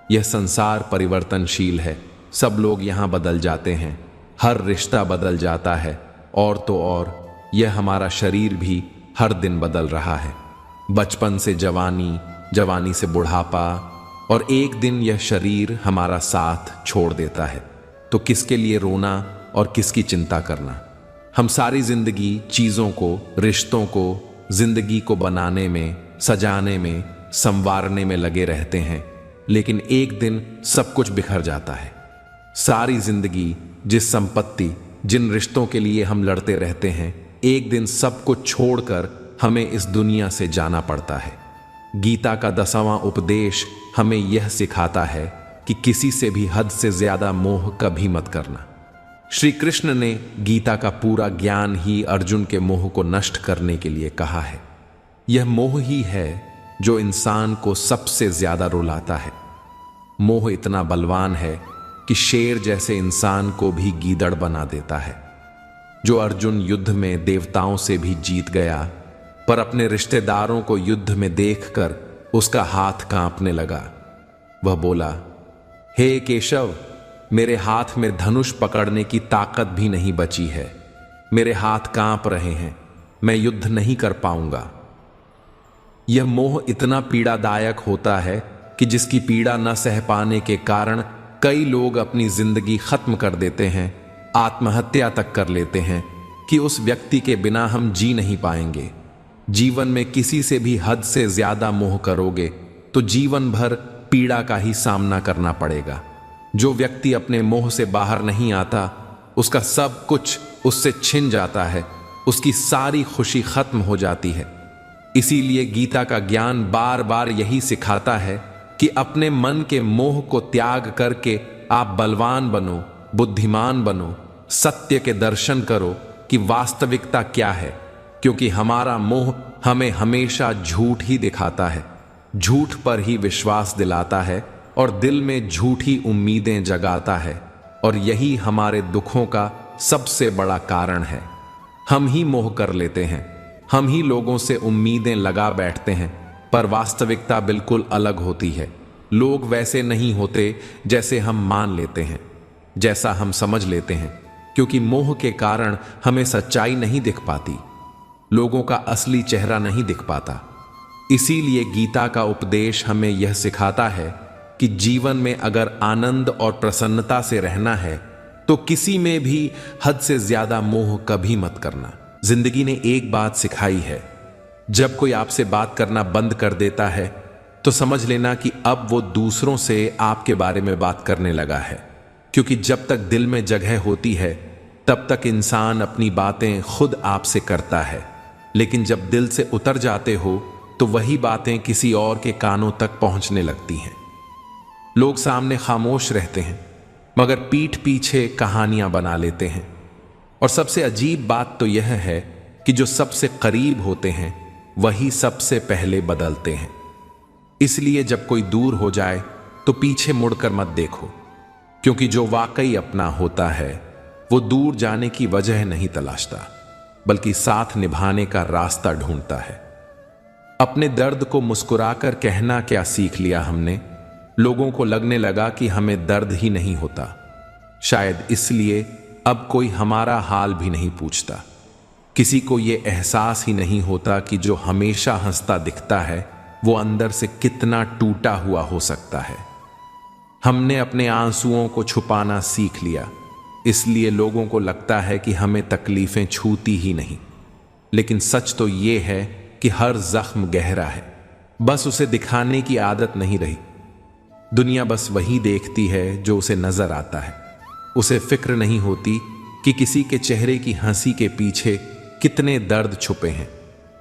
यह संसार परिवर्तनशील है, सब लोग यहाँ बदल जाते हैं, हर रिश्ता बदल जाता है, और तो और यह हमारा शरीर भी हर दिन बदल रहा है। बचपन से जवानी, जवानी से बुढ़ापा, और एक दिन यह शरीर हमारा साथ छोड़ देता है। तो किसके लिए रोना और किसकी चिंता करना। हम सारी जिंदगी चीजों को, रिश्तों को, जिंदगी को बनाने में, सजाने में, संवारने में लगे रहते हैं, लेकिन एक दिन सब कुछ बिखर जाता है। सारी जिंदगी जिस संपत्ति, जिन रिश्तों के लिए हम लड़ते रहते हैं, एक दिन सब कुछ छोड़कर हमें इस दुनिया से जाना पड़ता है। गीता का 10वां उपदेश हमें यह सिखाता है कि किसी से भी हद से ज्यादा मोह कभी मत करना। श्री कृष्ण ने गीता का पूरा ज्ञान ही अर्जुन के मोह को नष्ट करने के लिए कहा है। यह मोह ही है जो इंसान को सबसे ज्यादा रुलाता है। मोह इतना बलवान है कि शेर जैसे इंसान को भी गीदड़ बना देता है। जो अर्जुन युद्ध में देवताओं से भी जीत गया, पर अपने रिश्तेदारों को युद्ध में देखकर उसका हाथ कांपने लगा। वह बोला, हे केशव, मेरे हाथ में धनुष पकड़ने की ताकत भी नहीं बची है। मेरे हाथ कांप रहे हैं, मैं युद्ध नहीं कर पाऊंगा। यह मोह इतना पीड़ादायक होता है कि जिसकी पीड़ा न सह पाने के कारण कई लोग अपनी जिंदगी खत्म कर देते हैं, आत्महत्या तक कर लेते हैं कि उस व्यक्ति के बिना हम जी नहीं पाएंगे। जीवन में किसी से भी हद से ज्यादा मोह करोगे तो जीवन भर पीड़ा का ही सामना करना पड़ेगा। जो व्यक्ति अपने मोह से बाहर नहीं आता, उसका सब कुछ उससे छिन जाता है, उसकी सारी खुशी खत्म हो जाती है। इसीलिए गीता का ज्ञान बार बार यही सिखाता है कि अपने मन के मोह को त्याग करके आप बलवान बनो, बुद्धिमान बनो, सत्य के दर्शन करो कि वास्तविकता क्या है। क्योंकि हमारा मोह हमें हमेशा झूठ ही दिखाता है, झूठ पर ही विश्वास दिलाता है और दिल में झूठी उम्मीदें जगाता है। और यही हमारे दुखों का सबसे बड़ा कारण है। हम ही मोह कर लेते हैं, हम ही लोगों से उम्मीदें लगा बैठते हैं, पर वास्तविकता बिल्कुल अलग होती है। लोग वैसे नहीं होते जैसे हम मान लेते हैं, जैसा हम समझ लेते हैं। क्योंकि मोह के कारण हमें सच्चाई नहीं दिख पाती, लोगों का असली चेहरा नहीं दिख पाता। इसीलिए गीता का उपदेश हमें यह सिखाता है कि जीवन में अगर आनंद और प्रसन्नता से रहना है तो किसी में भी हद से ज्यादा मोह कभी मत करना। जिंदगी ने एक बात सिखाई है, जब कोई आपसे बात करना बंद कर देता है तो समझ लेना कि अब वो दूसरों से आपके बारे में बात करने लगा है। क्योंकि जब तक दिल में जगह होती है तब तक इंसान अपनी बातें खुद आपसे करता है, लेकिन जब दिल से उतर जाते हो तो वही बातें किसी और के कानों तक पहुंचने लगती हैं। लोग सामने खामोश रहते हैं मगर पीठ पीछे कहानियां बना लेते हैं। और सबसे अजीब बात तो यह है कि जो सबसे करीब होते हैं वही सबसे पहले बदलते हैं। इसलिए जब कोई दूर हो जाए तो पीछे मुड़कर मत देखो, क्योंकि जो वाकई अपना होता है वो दूर जाने की वजह नहीं तलाशता, बल्कि साथ निभाने का रास्ता ढूंढता है। अपने दर्द को मुस्कुराकर कहना क्या सीख लिया हमने। लोगों को लगने लगा कि हमें दर्द ही नहीं होता। शायद इसलिए अब कोई हमारा हाल भी नहीं पूछता। किसी को यह एहसास ही नहीं होता कि जो हमेशा हंसता दिखता है वो अंदर से कितना टूटा हुआ हो सकता है। हमने अपने आंसुओं को छुपाना सीख लिया, इसलिए लोगों को लगता है कि हमें तकलीफें छूती ही नहीं। लेकिन सच तो ये है कि हर जख्म गहरा है, बस उसे दिखाने की आदत नहीं रही। दुनिया बस वही देखती है जो उसे नजर आता है। उसे फिक्र नहीं होती कि किसी के चेहरे की हंसी के पीछे कितने दर्द छुपे हैं,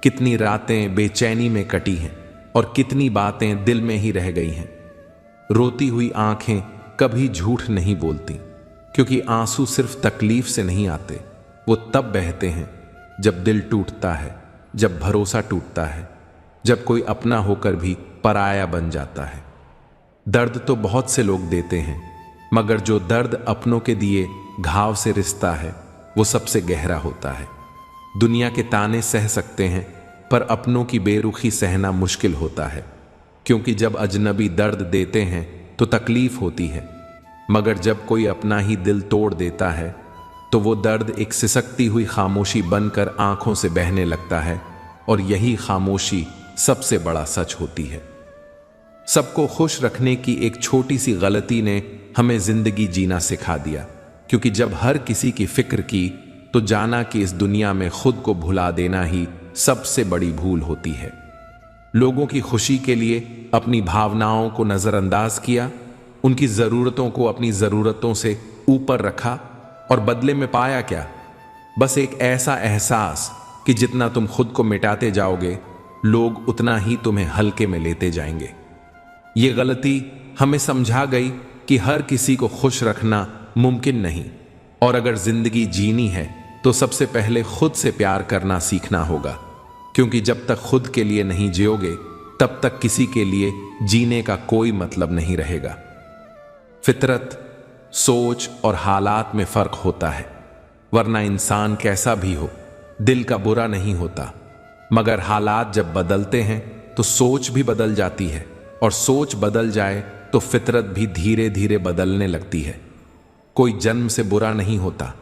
कितनी रातें बेचैनी में कटी हैं और कितनी बातें दिल में ही रह गई हैं। रोती हुई आंखें कभी झूठ नहीं बोलती, क्योंकि आंसू सिर्फ तकलीफ से नहीं आते, वो तब बहते हैं जब दिल टूटता है, जब भरोसा टूटता है, जब कोई अपना होकर भी पराया बन जाता है। दर्द तो बहुत से लोग देते हैं, मगर जो दर्द अपनों के दिए घाव से रिश्ता है वो सबसे गहरा होता है। दुनिया के ताने सह सकते हैं, पर अपनों की बेरुखी सहना मुश्किल होता है। क्योंकि जब अजनबी दर्द देते हैं तो तकलीफ होती है, मगर जब कोई अपना ही दिल तोड़ देता है तो वो दर्द एक सिसकती हुई खामोशी बनकर आंखों से बहने लगता है। और यही खामोशी सबसे बड़ा सच होती है। सबको खुश रखने की एक छोटी सी गलती ने हमें जिंदगी जीना सिखा दिया। क्योंकि जब हर किसी की फिक्र की तो जाना कि इस दुनिया में खुद को भुला देना ही सबसे बड़ी भूल होती है। लोगों की खुशी के लिए अपनी भावनाओं को नजरअंदाज किया, उनकी जरूरतों को अपनी जरूरतों से ऊपर रखा और बदले में पाया क्या? बस एक ऐसा एहसास कि जितना तुम खुद को मिटाते जाओगे लोग उतना ही तुम्हें हल्के में लेते जाएंगे। ये गलती हमें समझा गई कि हर किसी को खुश रखना मुमकिन नहीं और अगर जिंदगी जीनी है तो सबसे पहले खुद से प्यार करना सीखना होगा, क्योंकि जब तक खुद के लिए नहीं जियोगे तब तक किसी के लिए जीने का कोई मतलब नहीं रहेगा। फितरत, सोच और हालात में फर्क होता है, वरना इंसान कैसा भी हो दिल का बुरा नहीं होता, मगर हालात जब बदलते हैं तो सोच भी बदल जाती है, और सोच बदल जाए तो फितरत भी धीरे धीरे बदलने लगती है। कोई जन्म से बुरा नहीं होता,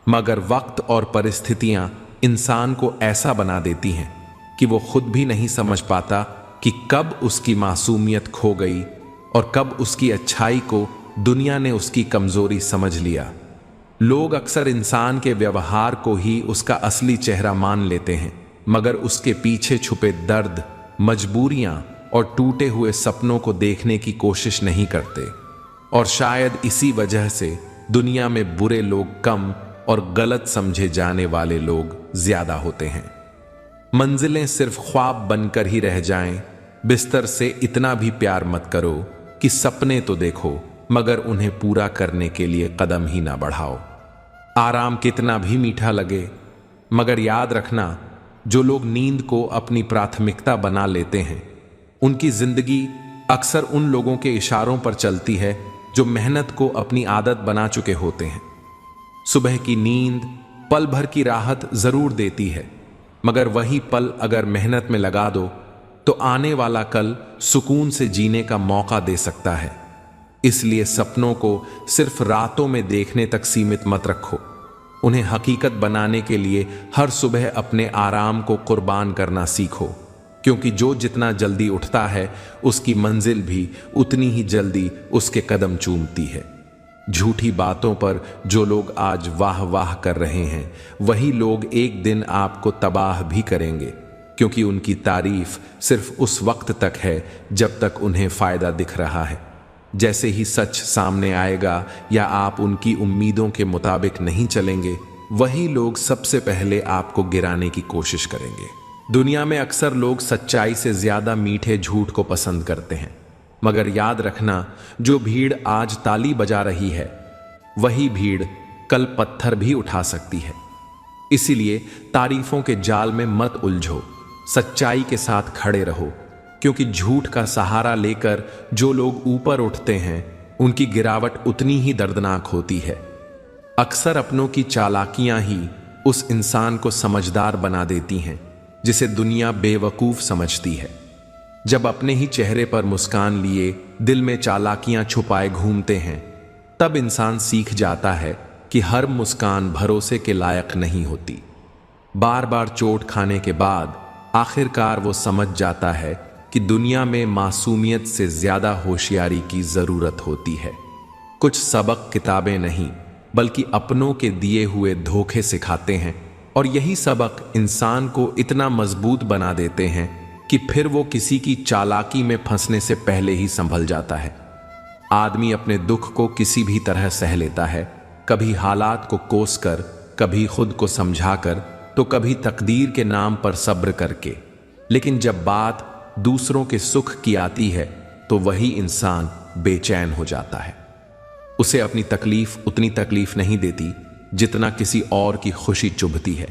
मगर वक्त और परिस्थितियां इंसान को ऐसा बना देती हैं कि वो खुद भी नहीं समझ पाता कि कब उसकी मासूमियत खो गई और कब उसकी अच्छाई को दुनिया ने उसकी कमजोरी समझ लिया। लोग अक्सर इंसान के व्यवहार को ही उसका असली चेहरा मान लेते हैं, मगर उसके पीछे छुपे दर्द, मजबूरियां और टूटे हुए सपनों को देखने की कोशिश नहीं करते। और शायद इसी वजह से दुनिया में बुरे लोग कम और गलत समझे जाने वाले लोग ज्यादा होते हैं। मंजिलें सिर्फ ख्वाब बनकर ही रह जाएं, बिस्तर से इतना भी प्यार मत करो कि सपने तो देखो मगर उन्हें पूरा करने के लिए कदम ही ना बढ़ाओ। आराम कितना भी मीठा लगे, मगर याद रखना, जो लोग नींद को अपनी प्राथमिकता बना लेते हैं उनकी जिंदगी अक्सर उन लोगों के इशारों पर चलती है जो मेहनत को अपनी आदत बना चुके होते हैं। सुबह की नींद पल भर की राहत जरूर देती है, मगर वही पल अगर मेहनत में लगा दो तो आने वाला कल सुकून से जीने का मौका दे सकता है। इसलिए सपनों को सिर्फ रातों में देखने तक सीमित मत रखो, उन्हें हकीकत बनाने के लिए हर सुबह अपने आराम को कुर्बान करना सीखो, क्योंकि जो जितना जल्दी उठता है उसकी मंजिल भी उतनी ही जल्दी उसके कदम चूमती है। झूठी बातों पर जो लोग आज वाह वाह कर रहे हैं वही लोग एक दिन आपको तबाह भी करेंगे, क्योंकि उनकी तारीफ सिर्फ उस वक्त तक है जब तक उन्हें फायदा दिख रहा है। जैसे ही सच सामने आएगा या आप उनकी उम्मीदों के मुताबिक नहीं चलेंगे, वही लोग सबसे पहले आपको गिराने की कोशिश करेंगे। दुनिया में अक्सर लोग सच्चाई से ज्यादा मीठे झूठ को पसंद करते हैं, मगर याद रखना, जो भीड़ आज ताली बजा रही है वही भीड़ कल पत्थर भी उठा सकती है। इसीलिए तारीफों के जाल में मत उलझो, सच्चाई के साथ खड़े रहो, क्योंकि झूठ का सहारा लेकर जो लोग ऊपर उठते हैं उनकी गिरावट उतनी ही दर्दनाक होती है। अक्सर अपनों की चालाकियां ही उस इंसान को समझदार बना देती हैं जिसे दुनिया बेवकूफ समझती है। जब अपने ही चेहरे पर मुस्कान लिए दिल में चालाकियां छुपाए घूमते हैं, तब इंसान सीख जाता है कि हर मुस्कान भरोसे के लायक नहीं होती। बार बार चोट खाने के बाद आखिरकार वो समझ जाता है कि दुनिया में मासूमियत से ज्यादा होशियारी की जरूरत होती है। कुछ सबक किताबें नहीं बल्कि अपनों के दिए हुए धोखे सिखाते हैं, और यही सबक इंसान को इतना मजबूत बना देते हैं कि फिर वो किसी की चालाकी में फंसने से पहले ही संभल जाता है। आदमी अपने दुख को किसी भी तरह सह लेता है, कभी हालात को कोस कर, कभी खुद को समझाकर, तो कभी तकदीर के नाम पर सब्र करके। लेकिन जब बात दूसरों के सुख की आती है तो वही इंसान बेचैन हो जाता है। उसे अपनी तकलीफ उतनी तकलीफ नहीं देती जितना किसी और की खुशी चुभती है।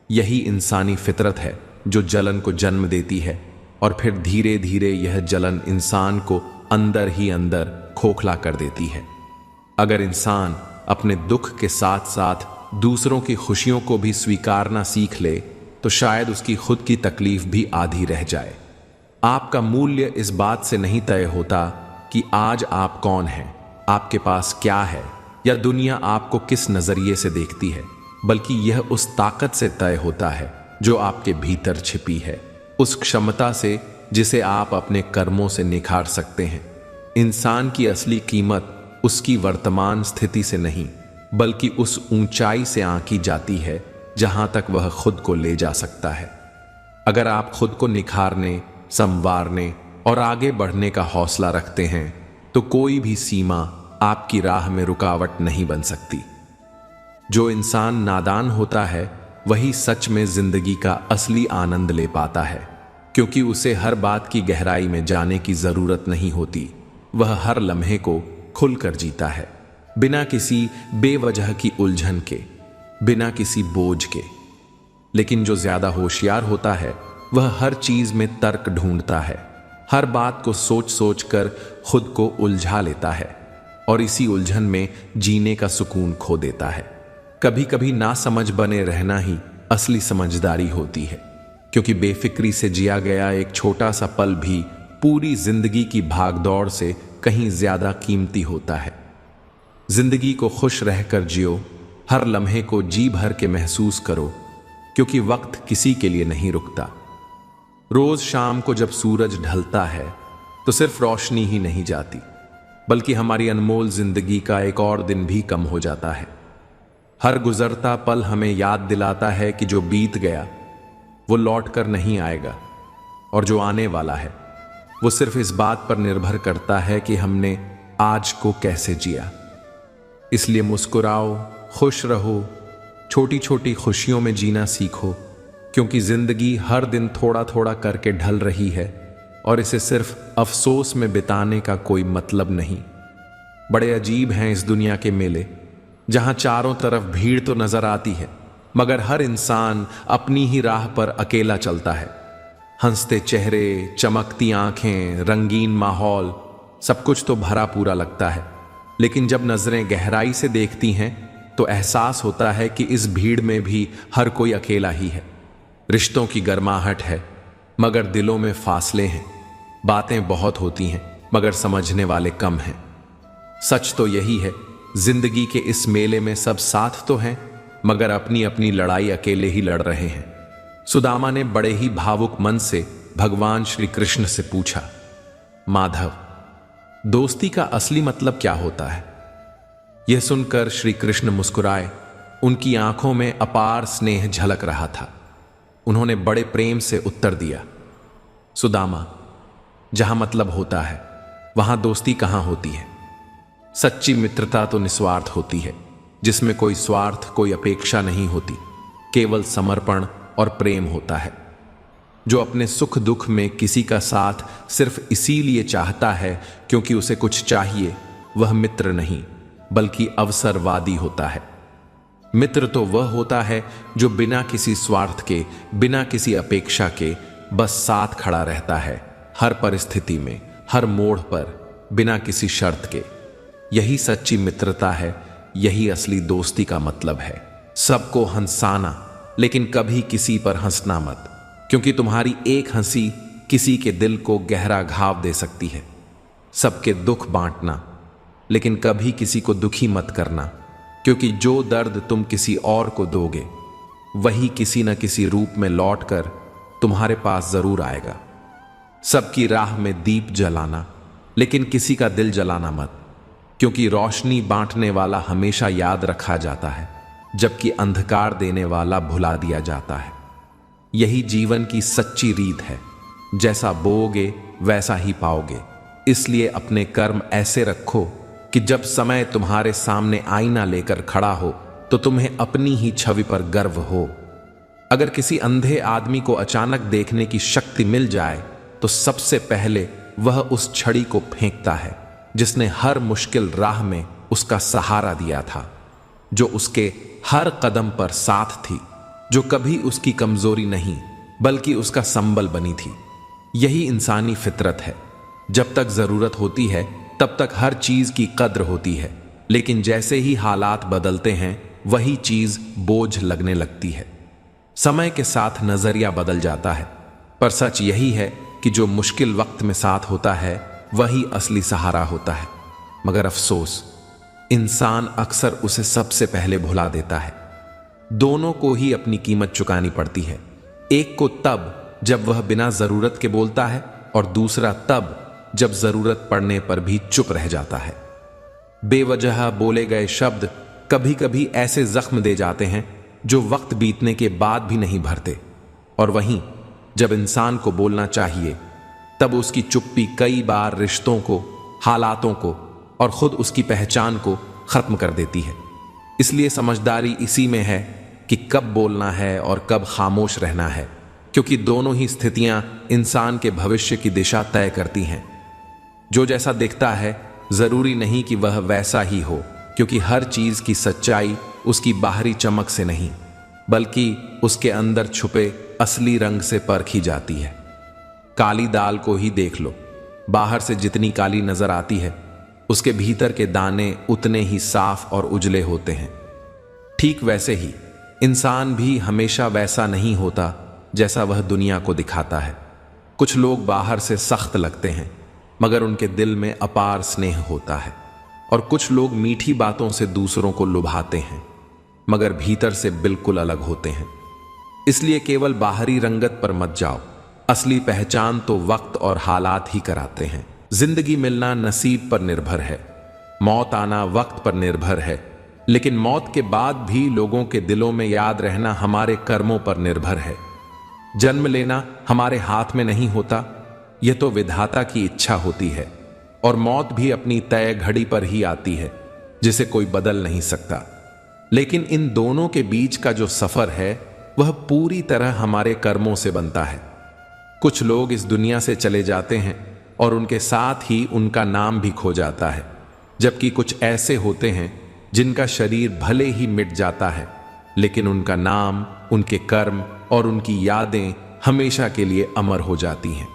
यही इंसानी फितरत है जो जलन को जन्म देती है, और फिर धीरे धीरे यह जलन इंसान को अंदर ही अंदर खोखला कर देती है। अगर इंसान अपने दुख के साथ साथ दूसरों की खुशियों को भी स्वीकारना सीख ले तो शायद उसकी खुद की तकलीफ भी आधी रह जाए। आपका मूल्य इस बात से नहीं तय होता कि आज आप कौन हैं, आपके पास क्या है, या दुनिया आपको किस नजरिए से देखती है, बल्कि यह उस ताकत से तय होता है जो आपके भीतर छिपी है, उस क्षमता से जिसे आप अपने कर्मों से निखार सकते हैं। इंसान की असली कीमत उसकी वर्तमान स्थिति से नहीं बल्कि उस ऊंचाई से आंकी जाती है जहां तक वह खुद को ले जा सकता है। अगर आप खुद को निखारने, संवारने और आगे बढ़ने का हौसला रखते हैं तो कोई भी सीमा आपकी राह में रुकावट नहीं बन सकती। जो इंसान नादान होता है वही सच में जिंदगी का असली आनंद ले पाता है, क्योंकि उसे हर बात की गहराई में जाने की जरूरत नहीं होती, वह हर लम्हे को खुलकर जीता है। बिना किसी बेवजह की उलझन के, बिना किसी बोझ के। लेकिन जो ज्यादा होशियार होता है वह हर चीज में तर्क ढूंढता है, हर बात को सोच सोच कर खुद को उलझा लेता है और इसी उलझन में जीने का सुकून खो देता है। कभी कभी ना समझ बने रहना ही असली समझदारी होती है, क्योंकि बेफिक्री से जिया गया एक छोटा सा पल भी पूरी जिंदगी की भागदौड़ से कहीं ज्यादा कीमती होता है। जिंदगी को खुश रहकर जियो, हर लम्हे को जी भर के महसूस करो, क्योंकि वक्त किसी के लिए नहीं रुकता। रोज शाम को जब सूरज ढलता है तो सिर्फ रोशनी ही नहीं जाती, बल्कि हमारी अनमोल जिंदगी का एक और दिन भी कम हो जाता है। हर गुजरता पल हमें याद दिलाता है कि जो बीत गया वो लौट कर नहीं आएगा, और जो आने वाला है वो सिर्फ इस बात पर निर्भर करता है कि हमने आज को कैसे जिया। इसलिए मुस्कुराओ, खुश रहो, छोटी छोटी खुशियों में जीना सीखो, क्योंकि जिंदगी हर दिन थोड़ा थोड़ा करके ढल रही है और इसे सिर्फ अफसोस में बिताने का कोई मतलब नहीं। बड़े अजीब हैं इस दुनिया के मेले, जहां चारों तरफ भीड़ तो नजर आती है मगर हर इंसान अपनी ही राह पर अकेला चलता है। हंसते चेहरे, चमकती आंखें, रंगीन माहौल, सब कुछ तो भरा पूरा लगता है, लेकिन जब नजरें गहराई से देखती हैं तो एहसास होता है कि इस भीड़ में भी हर कोई अकेला ही है। रिश्तों की गर्माहट है मगर दिलों में फासले हैं, बातें बहुत होती हैं मगर समझने वाले कम हैं। सच तो यही है, जिंदगी के इस मेले में सब साथ तो हैं मगर अपनी अपनी लड़ाई अकेले ही लड़ रहे हैं। सुदामा ने बड़े ही भावुक मन से भगवान श्री कृष्ण से पूछा, माधव, दोस्ती का असली मतलब क्या होता है? यह सुनकर श्री कृष्ण मुस्कुराए, उनकी आंखों में अपार स्नेह झलक रहा था। उन्होंने बड़े प्रेम से उत्तर दिया, सुदामा, जहां मतलब होता है वहां दोस्ती कहां होती है? सच्ची मित्रता तो निस्वार्थ होती है, जिसमें कोई स्वार्थ, कोई अपेक्षा नहीं होती, केवल समर्पण और प्रेम होता है। जो अपने सुख दुख में किसी का साथ सिर्फ इसीलिए चाहता है क्योंकि उसे कुछ चाहिए, वह मित्र नहीं बल्कि अवसरवादी होता है। मित्र तो वह होता है जो बिना किसी स्वार्थ के, बिना किसी अपेक्षा के बस साथ खड़ा रहता है, हर परिस्थिति में, हर मोड़ पर, बिना किसी शर्त के। यही सच्ची मित्रता है, यही असली दोस्ती का मतलब है। सबको हंसाना, लेकिन कभी किसी पर हंसना मत, क्योंकि तुम्हारी एक हंसी किसी के दिल को गहरा घाव दे सकती है। सबके दुख बांटना, लेकिन कभी किसी को दुखी मत करना, क्योंकि जो दर्द तुम किसी और को दोगे वही किसी न किसी रूप में लौटकर तुम्हारे पास जरूर आएगा। सबकी राह में दीप जलाना, लेकिन किसी का दिल जलाना मत, क्योंकि रोशनी बांटने वाला हमेशा याद रखा जाता है, जबकि अंधकार देने वाला भुला दिया जाता है। यही जीवन की सच्ची रीत है, जैसा बोओगे वैसा ही पाओगे। इसलिए अपने कर्म ऐसे रखो कि जब समय तुम्हारे सामने आईना लेकर खड़ा हो तो तुम्हें अपनी ही छवि पर गर्व हो। अगर किसी अंधे आदमी को अचानक देखने की शक्ति मिल जाए तो सबसे पहले वह उस छड़ी को फेंकता है जिसने हर मुश्किल राह में उसका सहारा दिया था, जो उसके हर कदम पर साथ थी, जो कभी उसकी कमजोरी नहीं बल्कि उसका संबल बनी थी। यही इंसानी फितरत है। जब तक जरूरत होती है तब तक हर चीज की कद्र होती है, लेकिन जैसे ही हालात बदलते हैं वही चीज बोझ लगने लगती है। समय के साथ नजरिया बदल जाता है, पर सच यही है कि जो मुश्किल वक्त में साथ होता है वही असली सहारा होता है। मगर अफसोस, इंसान अक्सर उसे सबसे पहले भुला देता है। दोनों को ही अपनी कीमत चुकानी पड़ती है। एक को तब जब वह बिना जरूरत के बोलता है, और दूसरा तब जब जरूरत पड़ने पर भी चुप रह जाता है। बेवजह बोले गए शब्द कभी कभी ऐसे जख्म दे जाते हैं जो वक्त बीतने के बाद भी नहीं भरते, और वहीं जब इंसान को बोलना चाहिए तब उसकी चुप्पी कई बार रिश्तों को, हालातों को और खुद उसकी पहचान को खत्म कर देती है। इसलिए समझदारी इसी में है कि कब बोलना है और कब खामोश रहना है, क्योंकि दोनों ही स्थितियां इंसान के भविष्य की दिशा तय करती हैं। जो जैसा दिखता है जरूरी नहीं कि वह वैसा ही हो, क्योंकि हर चीज की सच्चाई उसकी बाहरी चमक से नहीं बल्कि उसके अंदर छुपे असली रंग से परखी जाती है। काली दाल को ही देख लो, बाहर से जितनी काली नजर आती है उसके भीतर के दाने उतने ही साफ और उजले होते हैं। ठीक वैसे ही इंसान भी हमेशा वैसा नहीं होता जैसा वह दुनिया को दिखाता है। कुछ लोग बाहर से सख्त लगते हैं मगर उनके दिल में अपार स्नेह होता है, और कुछ लोग मीठी बातों से दूसरों को लुभाते हैं मगर भीतर से बिल्कुल अलग होते हैं। इसलिए केवल बाहरी रंगत पर मत जाओ, असली पहचान तो वक्त और हालात ही कराते हैं। जिंदगी मिलना नसीब पर निर्भर है, मौत आना वक्त पर निर्भर है, लेकिन मौत के बाद भी लोगों के दिलों में याद रहना हमारे कर्मों पर निर्भर है। जन्म लेना हमारे हाथ में नहीं होता, यह तो विधाता की इच्छा होती है, और मौत भी अपनी तय घड़ी पर ही आती है जिसे कोई बदल नहीं सकता। लेकिन इन दोनों के बीच का जो सफर है वह पूरी तरह हमारे कर्मों से बनता है। कुछ लोग इस दुनिया से चले जाते हैं और उनके साथ ही उनका नाम भी खो जाता है, जबकि कुछ ऐसे होते हैं जिनका शरीर भले ही मिट जाता है लेकिन उनका नाम, उनके कर्म और उनकी यादें हमेशा के लिए अमर हो जाती हैं।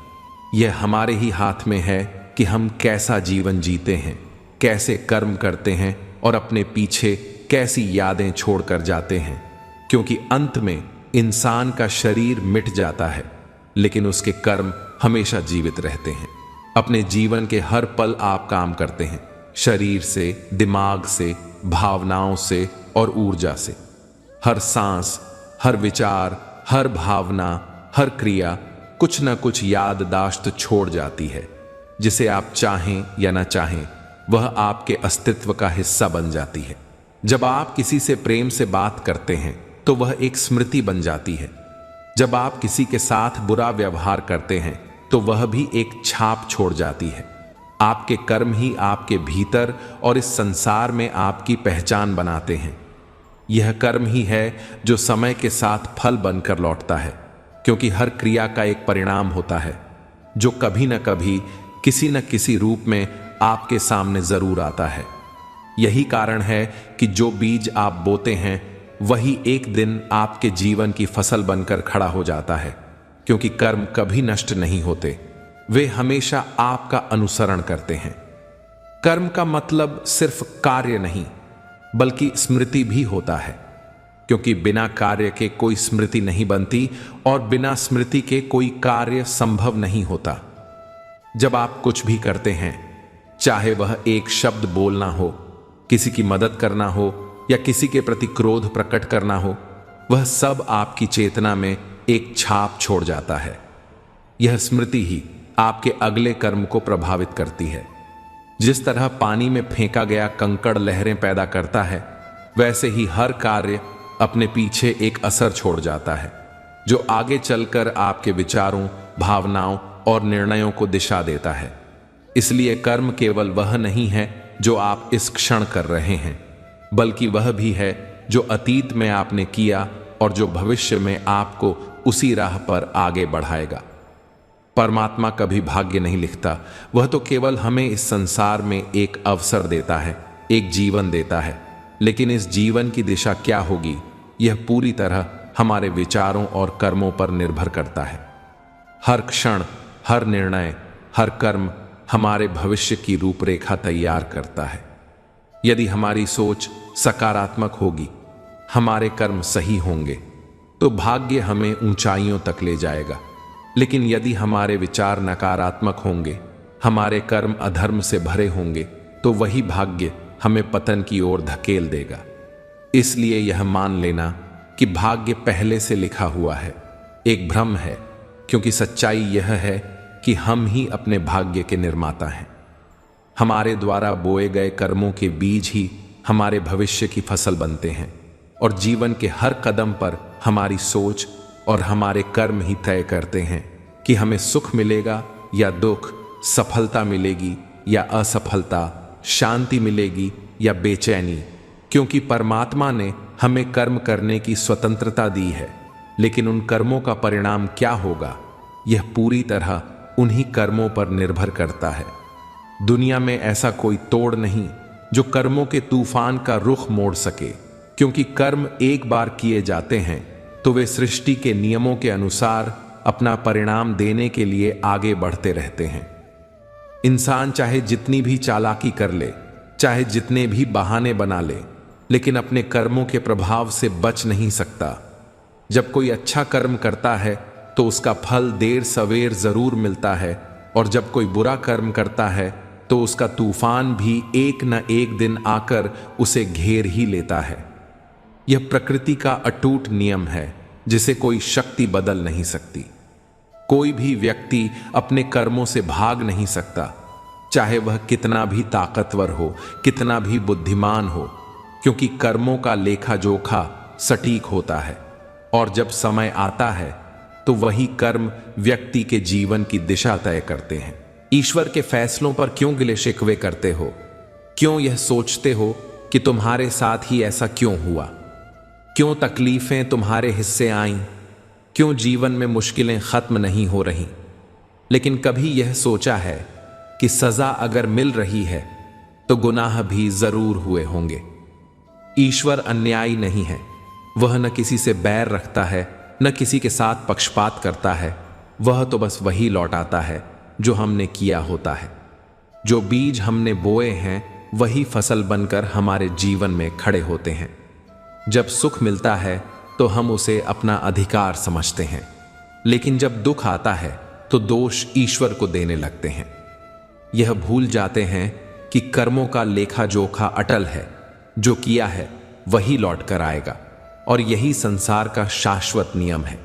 यह हमारे ही हाथ में है कि हम कैसा जीवन जीते हैं, कैसे कर्म करते हैं और अपने पीछे कैसी यादें छोड़कर जाते हैं, क्योंकि अंत में इंसान का शरीर मिट जाता है लेकिन उसके कर्म हमेशा जीवित रहते हैं। अपने जीवन के हर पल आप काम करते हैं, शरीर से, दिमाग से, भावनाओं से और ऊर्जा से। हर सांस, हर विचार, हर भावना, हर क्रिया कुछ न कुछ याददाश्त छोड़ जाती है, जिसे आप चाहें या ना चाहें वह आपके अस्तित्व का हिस्सा बन जाती है। जब आप किसी से प्रेम से बात करते हैं तो वह एक स्मृति बन जाती है। जब आप किसी के साथ बुरा व्यवहार करते हैं तो वह भी एक छाप छोड़ जाती है। आपके कर्म ही आपके भीतर और इस संसार में आपकी पहचान बनाते हैं। यह कर्म ही है जो समय के साथ फल बनकर लौटता है, क्योंकि हर क्रिया का एक परिणाम होता है जो कभी न कभी किसी न किसी रूप में आपके सामने जरूर आता है। यही कारण है कि जो बीज आप बोते हैं वही एक दिन आपके जीवन की फसल बनकर खड़ा हो जाता है, क्योंकि कर्म कभी नष्ट नहीं होते, वे हमेशा आपका अनुसरण करते हैं। कर्म का मतलब सिर्फ कार्य नहीं बल्कि स्मृति भी होता है, क्योंकि बिना कार्य के कोई स्मृति नहीं बनती और बिना स्मृति के कोई कार्य संभव नहीं होता। जब आप कुछ भी करते हैं, चाहे वह एक शब्द बोलना हो, किसी की मदद करना हो या किसी के प्रति क्रोध प्रकट करना हो, वह सब आपकी चेतना में एक छाप छोड़ जाता है। यह स्मृति ही आपके अगले कर्म को प्रभावित करती है। जिस तरह पानी में फेंका गया कंकड़ लहरें पैदा करता है, वैसे ही हर कार्य अपने पीछे एक असर छोड़ जाता है जो आगे चलकर आपके विचारों, भावनाओं और निर्णयों को दिशा देता है। इसलिए कर्म केवल वह नहीं है जो आप इस क्षण कर रहे हैं, बल्कि वह भी है जो अतीत में आपने किया और जो भविष्य में आपको उसी राह पर आगे बढ़ाएगा। परमात्मा कभी भाग्य नहीं लिखता, वह तो केवल हमें इस संसार में एक अवसर देता है, एक जीवन देता है। लेकिन इस जीवन की दिशा क्या होगी, यह पूरी तरह हमारे विचारों और कर्मों पर निर्भर करता है। हर क्षण, हर निर्णय, हर कर्म हमारे भविष्य की रूपरेखा तैयार करता है। यदि हमारी सोच सकारात्मक होगी, हमारे कर्म सही होंगे, तो भाग्य हमें ऊंचाइयों तक ले जाएगा। लेकिन यदि हमारे विचार नकारात्मक होंगे, हमारे कर्म अधर्म से भरे होंगे, तो वही भाग्य हमें पतन की ओर धकेल देगा। इसलिए यह मान लेना कि भाग्य पहले से लिखा हुआ है एक भ्रम है, क्योंकि सच्चाई यह है कि हम ही अपने भाग्य के निर्माता हैं। हमारे द्वारा बोए गए कर्मों के बीज ही हमारे भविष्य की फसल बनते हैं, और जीवन के हर कदम पर हमारी सोच और हमारे कर्म ही तय करते हैं कि हमें सुख मिलेगा या दुख, सफलता मिलेगी या असफलता, शांति मिलेगी या बेचैनी। क्योंकि परमात्मा ने हमें कर्म करने की स्वतंत्रता दी है, लेकिन उन कर्मों का परिणाम क्या होगा, यह पूरी तरह उन्हीं कर्मों पर निर्भर करता है। दुनिया में ऐसा कोई तोड़ नहीं जो कर्मों के तूफान का रुख मोड़ सके, क्योंकि कर्म एक बार किए जाते हैं तो वे सृष्टि के नियमों के अनुसार अपना परिणाम देने के लिए आगे बढ़ते रहते हैं। इंसान चाहे जितनी भी चालाकी कर ले, चाहे जितने भी बहाने बना ले, लेकिन अपने कर्मों के प्रभाव से बच नहीं सकता। जब कोई अच्छा कर्म करता है तो उसका फल देर सवेर जरूर मिलता है, और जब कोई बुरा कर्म करता है तो उसका तूफान भी एक न एक दिन आकर उसे घेर ही लेता है। यह प्रकृति का अटूट नियम है जिसे कोई शक्ति बदल नहीं सकती। कोई भी व्यक्ति अपने कर्मों से भाग नहीं सकता, चाहे वह कितना भी ताकतवर हो, कितना भी बुद्धिमान हो, क्योंकि कर्मों का लेखा जोखा सटीक होता है, और जब समय आता है तो वही कर्म व्यक्ति के जीवन की दिशा तय करते हैं। ईश्वर के फैसलों पर क्यों गिले शिकवे करते हो? क्यों यह सोचते हो कि तुम्हारे साथ ही ऐसा क्यों हुआ? क्यों तकलीफें तुम्हारे हिस्से आईं? क्यों जीवन में मुश्किलें खत्म नहीं हो रही? लेकिन कभी यह सोचा है कि सजा अगर मिल रही है तो गुनाह भी जरूर हुए होंगे। ईश्वर अन्यायी नहीं है। वह न किसी से बैर रखता है, न किसी के साथ पक्षपात करता है। वह तो बस वही लौटाता है जो हमने किया होता है। जो बीज हमने बोए हैं वही फसल बनकर हमारे जीवन में खड़े होते हैं। जब सुख मिलता है तो हम उसे अपना अधिकार समझते हैं, लेकिन जब दुख आता है तो दोष ईश्वर को देने लगते हैं। यह भूल जाते हैं कि कर्मों का लेखा जोखा अटल है। जो किया है वही लौट कर आएगा, और यही संसार का शाश्वत नियम है।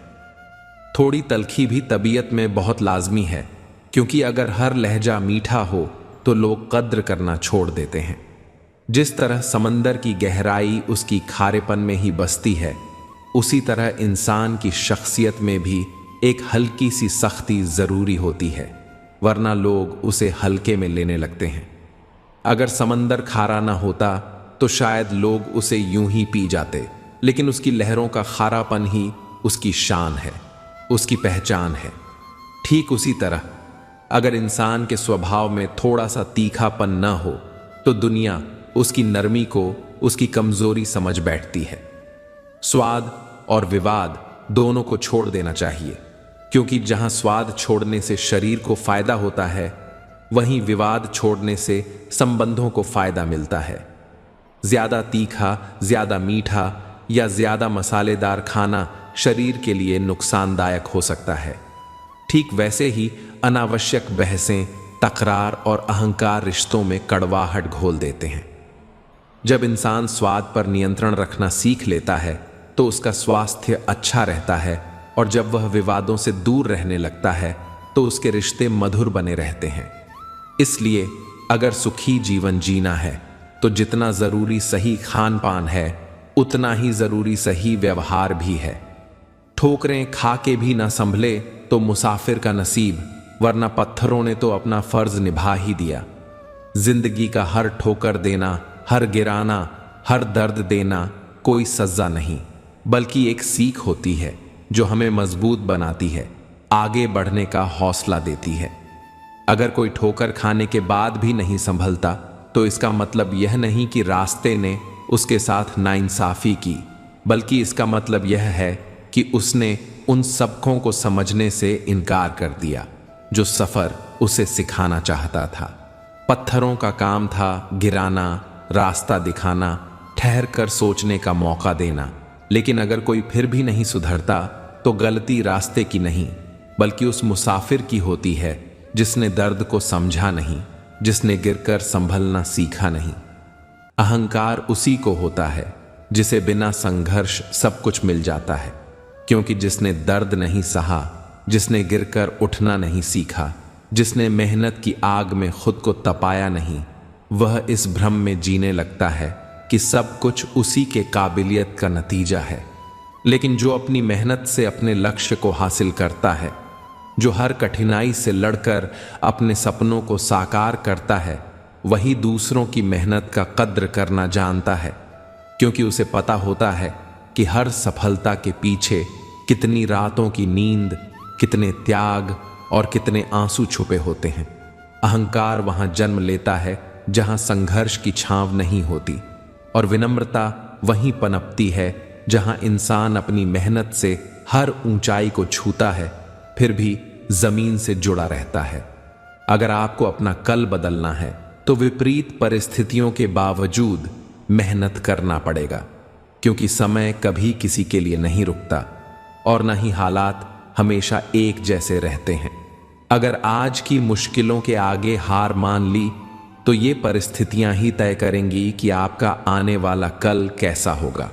थोड़ी तलखी भी तबीयत में बहुत लाजमी है, क्योंकि अगर हर लहजा मीठा हो तो लोग कद्र करना छोड़ देते हैं। जिस तरह समंदर की गहराई उसकी खारेपन में ही बसती है, उसी तरह इंसान की शख्सियत में भी एक हल्की सी सख्ती जरूरी होती है, वरना लोग उसे हल्के में लेने लगते हैं। अगर समंदर खारा ना होता तो शायद लोग उसे यूं ही पी जाते, लेकिन उसकी लहरों का खारापन ही उसकी शान है, उसकी पहचान है। ठीक उसी तरह अगर इंसान के स्वभाव में थोड़ा सा तीखापन न हो तो दुनिया उसकी नरमी को उसकी कमजोरी समझ बैठती है। स्वाद और विवाद दोनों को छोड़ देना चाहिए, क्योंकि जहां स्वाद छोड़ने से शरीर को फायदा होता है, वहीं विवाद छोड़ने से संबंधों को फायदा मिलता है। ज्यादा तीखा, ज्यादा मीठा या ज्यादा मसालेदार खाना शरीर के लिए नुकसानदायक हो सकता है। ठीक वैसे ही अनावश्यक बहसें, तकरार और अहंकार रिश्तों में कड़वाहट घोल देते हैं। जब इंसान स्वाद पर नियंत्रण रखना सीख लेता है तो उसका स्वास्थ्य अच्छा रहता है, और जब वह विवादों से दूर रहने लगता है तो उसके रिश्ते मधुर बने रहते हैं। इसलिए अगर सुखी जीवन जीना है तो जितना जरूरी सही खान पान है, उतना ही जरूरी सही व्यवहार भी है। ठोकरें खा के भी ना संभले तो मुसाफिर का नसीब, वरना पत्थरों ने तो अपना फर्ज निभा ही दिया। जिंदगी का हर ठोकर देना, हर गिराना, हर दर्द देना कोई सजा नहीं, बल्कि एक सीख होती है जो हमें मजबूत बनाती है, आगे बढ़ने का हौसला देती है। अगर कोई ठोकर खाने के बाद भी नहीं संभलता तो इसका मतलब यह नहीं कि रास्ते ने उसके साथ नाइंसाफी की, बल्कि इसका मतलब यह है कि उसने उन सबकों को समझने से इनकार कर दिया जो सफर उसे सिखाना चाहता था। पत्थरों का काम था गिराना, रास्ता दिखाना, ठहर कर सोचने का मौका देना। लेकिन अगर कोई फिर भी नहीं सुधरता तो गलती रास्ते की नहीं, बल्कि उस मुसाफिर की होती है जिसने दर्द को समझा नहीं, जिसने गिरकर संभलना सीखा नहीं। अहंकार उसी को होता है जिसे बिना संघर्ष सब कुछ मिल जाता है, क्योंकि जिसने दर्द नहीं सहा, जिसने गिरकर उठना नहीं सीखा, जिसने मेहनत की आग में खुद को तपाया नहीं, वह इस भ्रम में जीने लगता है कि सब कुछ उसी के काबिलियत का नतीजा है। लेकिन जो अपनी मेहनत से अपने लक्ष्य को हासिल करता है, जो हर कठिनाई से लड़कर अपने सपनों को साकार करता है, वही दूसरों की मेहनत का कद्र करना जानता है, क्योंकि उसे पता होता है कि हर सफलता के पीछे कितनी रातों की नींद, कितने त्याग और कितने आंसू छुपे होते हैं। अहंकार वहां जन्म लेता है जहां संघर्ष की छांव नहीं होती, और विनम्रता वहीं पनपती है जहां इंसान अपनी मेहनत से हर ऊंचाई को छूता है, फिर भी जमीन से जुड़ा रहता है। अगर आपको अपना कल बदलना है तो विपरीत परिस्थितियों के बावजूद मेहनत करना पड़ेगा, क्योंकि समय कभी किसी के लिए नहीं रुकता और न ही हालात हमेशा एक जैसे रहते हैं। अगर आज की मुश्किलों के आगे हार मान ली तो ये परिस्थितियां ही तय करेंगी कि आपका आने वाला कल कैसा होगा।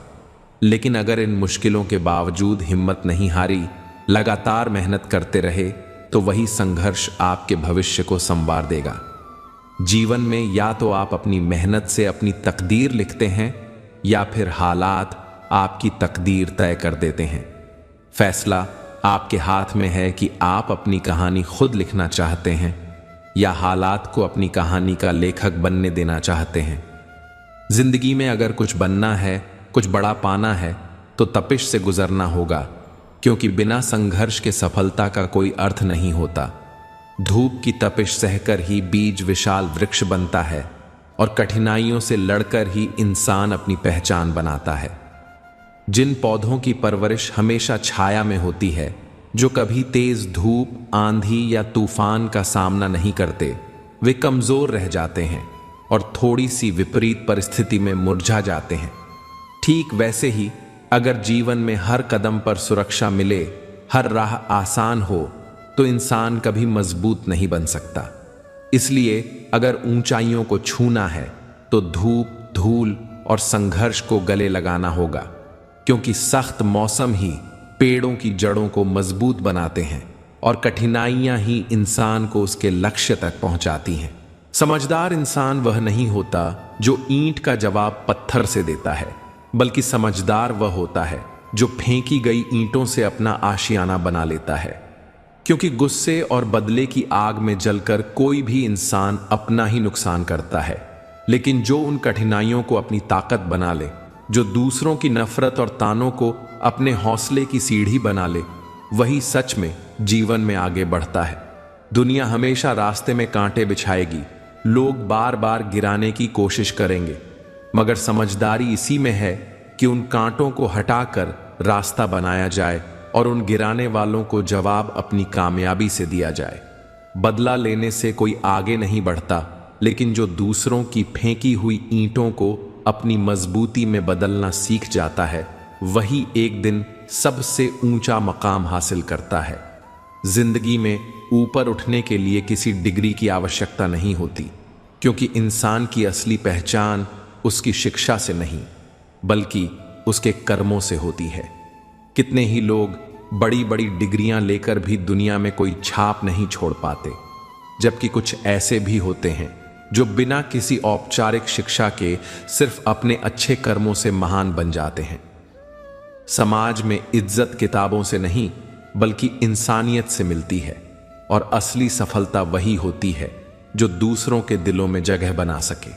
लेकिन अगर इन मुश्किलों के बावजूद हिम्मत नहीं हारी, लगातार मेहनत करते रहे, तो वही संघर्ष आपके भविष्य को संवार देगा। जीवन में या तो आप अपनी मेहनत से अपनी तकदीर लिखते हैं या फिर हालात आपकी तकदीर तय कर देते हैं। फैसला आपके हाथ में है कि आप अपनी कहानी खुद लिखना चाहते हैं या हालात को अपनी कहानी का लेखक बनने देना चाहते हैं। जिंदगी में अगर कुछ बनना है, कुछ बड़ा पाना है, तो तपिश से गुजरना होगा, क्योंकि बिना संघर्ष के सफलता का कोई अर्थ नहीं होता। धूप की तपिश सहकर ही बीज विशाल वृक्ष बनता है और कठिनाइयों से लड़कर ही इंसान अपनी पहचान बनाता है। जिन पौधों की परवरिश हमेशा छाया में होती है, जो कभी तेज धूप, आंधी या तूफान का सामना नहीं करते, वे कमजोर रह जाते हैं और थोड़ी सी विपरीत परिस्थिति में मुरझा जाते हैं। ठीक वैसे ही अगर जीवन में हर कदम पर सुरक्षा मिले, हर राह आसान हो, तो इंसान कभी मजबूत नहीं बन सकता। इसलिए अगर ऊंचाइयों को छूना है तो धूप, धूल और संघर्ष को गले लगाना होगा, क्योंकि सख्त मौसम ही पेड़ों की जड़ों को मजबूत बनाते हैं और कठिनाइयां ही इंसान को उसके लक्ष्य तक पहुंचाती हैं। समझदार इंसान वह नहीं होता जो ईंट का जवाब पत्थर से देता है, बल्कि समझदार वह होता है जो फेंकी गई ईंटों से अपना आशियाना बना लेता है। क्योंकि गुस्से और बदले की आग में जलकर कोई भी इंसान अपना ही नुकसान करता है, लेकिन जो उन कठिनाइयों को अपनी ताकत बना ले, जो दूसरों की नफरत और तानों को अपने हौसले की सीढ़ी बना ले, वही सच में जीवन में आगे बढ़ता है। दुनिया हमेशा रास्ते में कांटे बिछाएगी, लोग बार बार गिराने की कोशिश करेंगे, मगर समझदारी इसी में है कि उन कांटों को हटाकर रास्ता बनाया जाए और उन गिराने वालों को जवाब अपनी कामयाबी से दिया जाए। बदला लेने से कोई आगे नहीं बढ़ता, लेकिन जो दूसरों की फेंकी हुई ईंटों को अपनी मजबूती में बदलना सीख जाता है, वही एक दिन सबसे ऊंचा मकाम हासिल करता है। जिंदगी में ऊपर उठने के लिए किसी डिग्री की आवश्यकता नहीं होती, क्योंकि इंसान की असली पहचान उसकी शिक्षा से नहीं, बल्कि उसके कर्मों से होती है। कितने ही लोग बड़ी बड़ी डिग्रियां लेकर भी दुनिया में कोई छाप नहीं छोड़ पाते, जबकि कुछ ऐसे भी होते हैं जो बिना किसी औपचारिक शिक्षा के सिर्फ अपने अच्छे कर्मों से महान बन जाते हैं। समाज में इज्जत किताबों से नहीं, बल्कि इंसानियत से मिलती है, और असली सफलता वही होती है जो दूसरों के दिलों में जगह बना सके।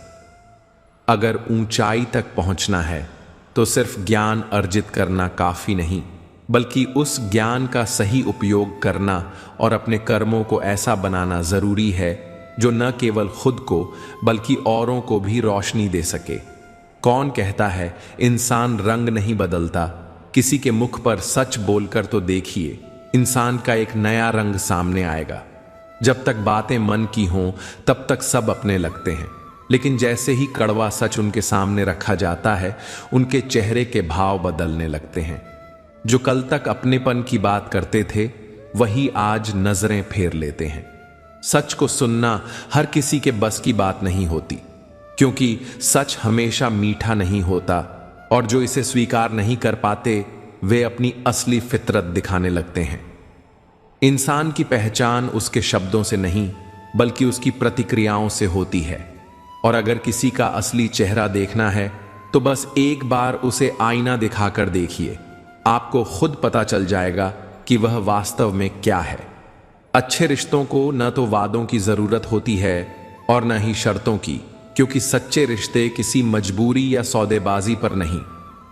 अगर ऊंचाई तक पहुंचना है तो सिर्फ ज्ञान अर्जित करना काफी नहीं, बल्कि उस ज्ञान का सही उपयोग करना और अपने कर्मों को ऐसा बनाना जरूरी है जो न केवल खुद को बल्कि औरों को भी रोशनी दे सके। कौन कहता है इंसान रंग नहीं बदलता? किसी के मुख पर सच बोलकर तो देखिए, इंसान का एक नया रंग सामने आएगा। जब तक बातें मन की हों तब तक सब अपने लगते हैं, लेकिन जैसे ही कड़वा सच उनके सामने रखा जाता है, उनके चेहरे के भाव बदलने लगते हैं। जो कल तक अपनेपन की बात करते थे, वही आज नजरें फेर लेते हैं। सच को सुनना हर किसी के बस की बात नहीं होती, क्योंकि सच हमेशा मीठा नहीं होता, और जो इसे स्वीकार नहीं कर पाते, वे अपनी असली फितरत दिखाने लगते हैं। इंसान की पहचान उसके शब्दों से नहीं, बल्कि उसकी प्रतिक्रियाओं से होती है। और अगर किसी का असली चेहरा देखना है तो बस एक बार उसे आईना दिखाकर देखिए, आपको खुद पता चल जाएगा कि वह वास्तव में क्या है। अच्छे रिश्तों को न तो वादों की जरूरत होती है और न ही शर्तों की, क्योंकि सच्चे रिश्ते किसी मजबूरी या सौदेबाजी पर नहीं,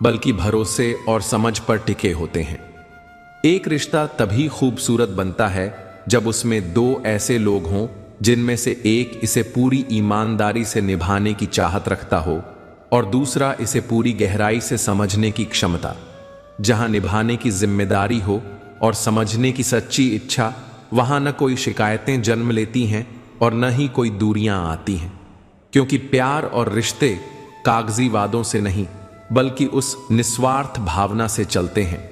बल्कि भरोसे और समझ पर टिके होते हैं। एक रिश्ता तभी खूबसूरत बनता है जब उसमें दो ऐसे लोग हों जिनमें से एक इसे पूरी ईमानदारी से निभाने की चाहत रखता हो और दूसरा इसे पूरी गहराई से समझने की क्षमता। जहां निभाने की जिम्मेदारी हो और समझने की सच्ची इच्छा, वहां न कोई शिकायतें जन्म लेती हैं और न ही कोई दूरियां आती हैं, क्योंकि प्यार और रिश्ते कागजी वादों से नहीं बल्कि उस निस्वार्थ भावना से चलते हैं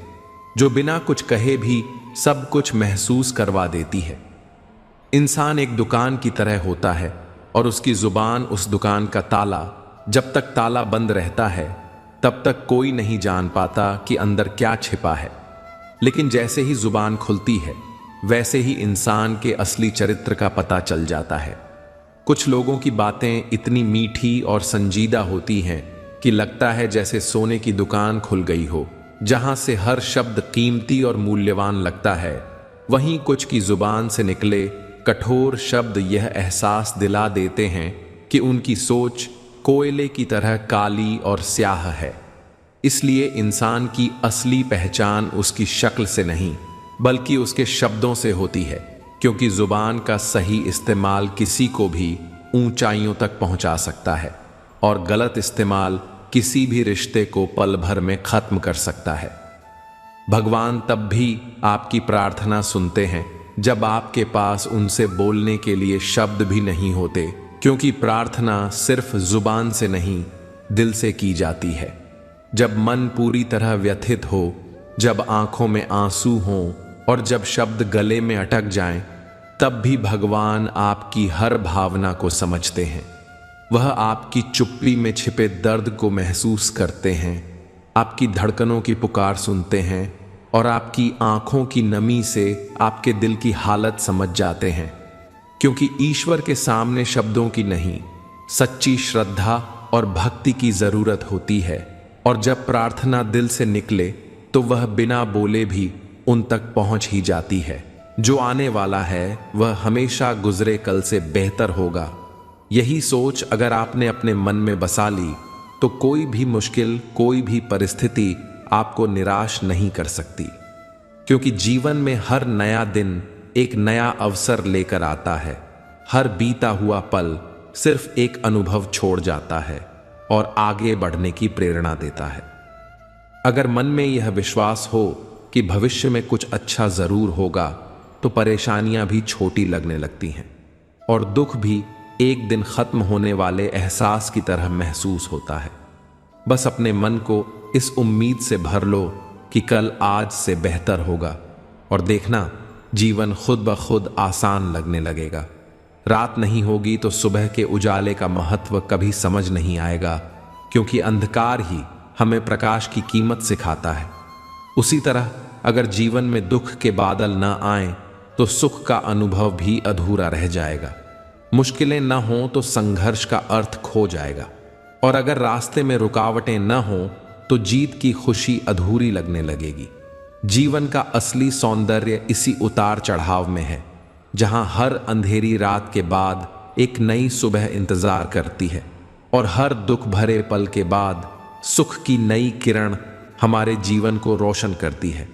जो बिना कुछ कहे भी सब कुछ महसूस करवा देती है। इंसान एक दुकान की तरह होता है और उसकी जुबान उस दुकान का ताला। जब तक ताला बंद रहता है तब तक कोई नहीं जान पाता कि अंदर क्या छिपा है, लेकिन जैसे ही जुबान खुलती है वैसे ही इंसान के असली चरित्र का पता चल जाता है। कुछ लोगों की बातें इतनी मीठी और संजीदा होती हैं कि लगता है जैसे सोने की दुकान खुल गई हो, जहां से हर शब्द कीमती और मूल्यवान लगता है। वहीं कुछ की जुबान से निकले कठोर शब्द यह एहसास दिला देते हैं कि उनकी सोच कोयले की तरह काली और स्याह है। इसलिए इंसान की असली पहचान उसकी शक्ल से नहीं बल्कि उसके शब्दों से होती है, क्योंकि जुबान का सही इस्तेमाल किसी को भी ऊंचाइयों तक पहुंचा सकता है और गलत इस्तेमाल किसी भी रिश्ते को पल भर में खत्म कर सकता है। भगवान तब भी आपकी प्रार्थना सुनते हैं जब आपके पास उनसे बोलने के लिए शब्द भी नहीं होते, क्योंकि प्रार्थना सिर्फ जुबान से नहीं दिल से की जाती है। जब मन पूरी तरह व्यथित हो, जब आंखों में आंसू हों और जब शब्द गले में अटक जाएं, तब भी भगवान आपकी हर भावना को समझते हैं। वह आपकी चुप्पी में छिपे दर्द को महसूस करते हैं, आपकी धड़कनों की पुकार सुनते हैं और आपकी आंखों की नमी से आपके दिल की हालत समझ जाते हैं। क्योंकि ईश्वर के सामने शब्दों की नहीं, सच्ची श्रद्धा और भक्ति की जरूरत होती है, और जब प्रार्थना दिल से निकले तो वह बिना बोले भी उन तक पहुंच ही जाती है। जो आने वाला है वह हमेशा गुजरे कल से बेहतर होगा। यही सोच अगर आपने अपने मन में बसा ली तो कोई भी मुश्किल, कोई भी परिस्थिति आपको निराश नहीं कर सकती, क्योंकि जीवन में हर नया दिन एक नया अवसर लेकर आता है। हर बीता हुआ पल सिर्फ एक अनुभव छोड़ जाता है और आगे बढ़ने की प्रेरणा देता है। अगर मन में यह विश्वास हो कि भविष्य में कुछ अच्छा जरूर होगा तो परेशानियां भी छोटी लगने लगती हैं और दुख भी एक दिन खत्म होने वाले एहसास की तरह महसूस होता है। बस अपने मन को इस उम्मीद से भर लो कि कल आज से बेहतर होगा और देखना जीवन खुद ब खुद आसान लगने लगेगा। रात नहीं होगी तो सुबह के उजाले का महत्व कभी समझ नहीं आएगा, क्योंकि अंधकार ही हमें प्रकाश की कीमत सिखाता है। उसी तरह अगर जीवन में दुख के बादल न आए तो सुख का अनुभव भी अधूरा रह जाएगा। मुश्किलें न हों तो संघर्ष का अर्थ खो जाएगा, और अगर रास्ते में रुकावटें न हों तो जीत की खुशी अधूरी लगने लगेगी। जीवन का असली सौंदर्य इसी उतार चढ़ाव में है, जहां हर अंधेरी रात के बाद एक नई सुबह इंतजार करती है और हर दुख भरे पल के बाद सुख की नई किरण हमारे जीवन को रोशन करती है।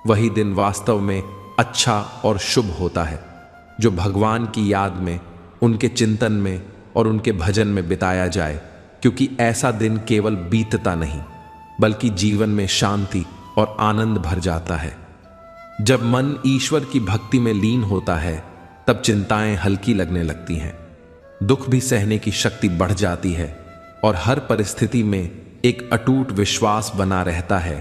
वही दिन वास्तव में अच्छा और शुभ होता है जो भगवान की याद में, उनके चिंतन में और उनके भजन में बिताया जाए, क्योंकि ऐसा दिन केवल बीतता नहीं बल्कि जीवन में शांति और आनंद भर जाता है। जब मन ईश्वर की भक्ति में लीन होता है तब चिंताएं हल्की लगने लगती हैं, दुख भी सहने की शक्ति बढ़ जाती है और हर परिस्थिति में एक अटूट विश्वास बना रहता है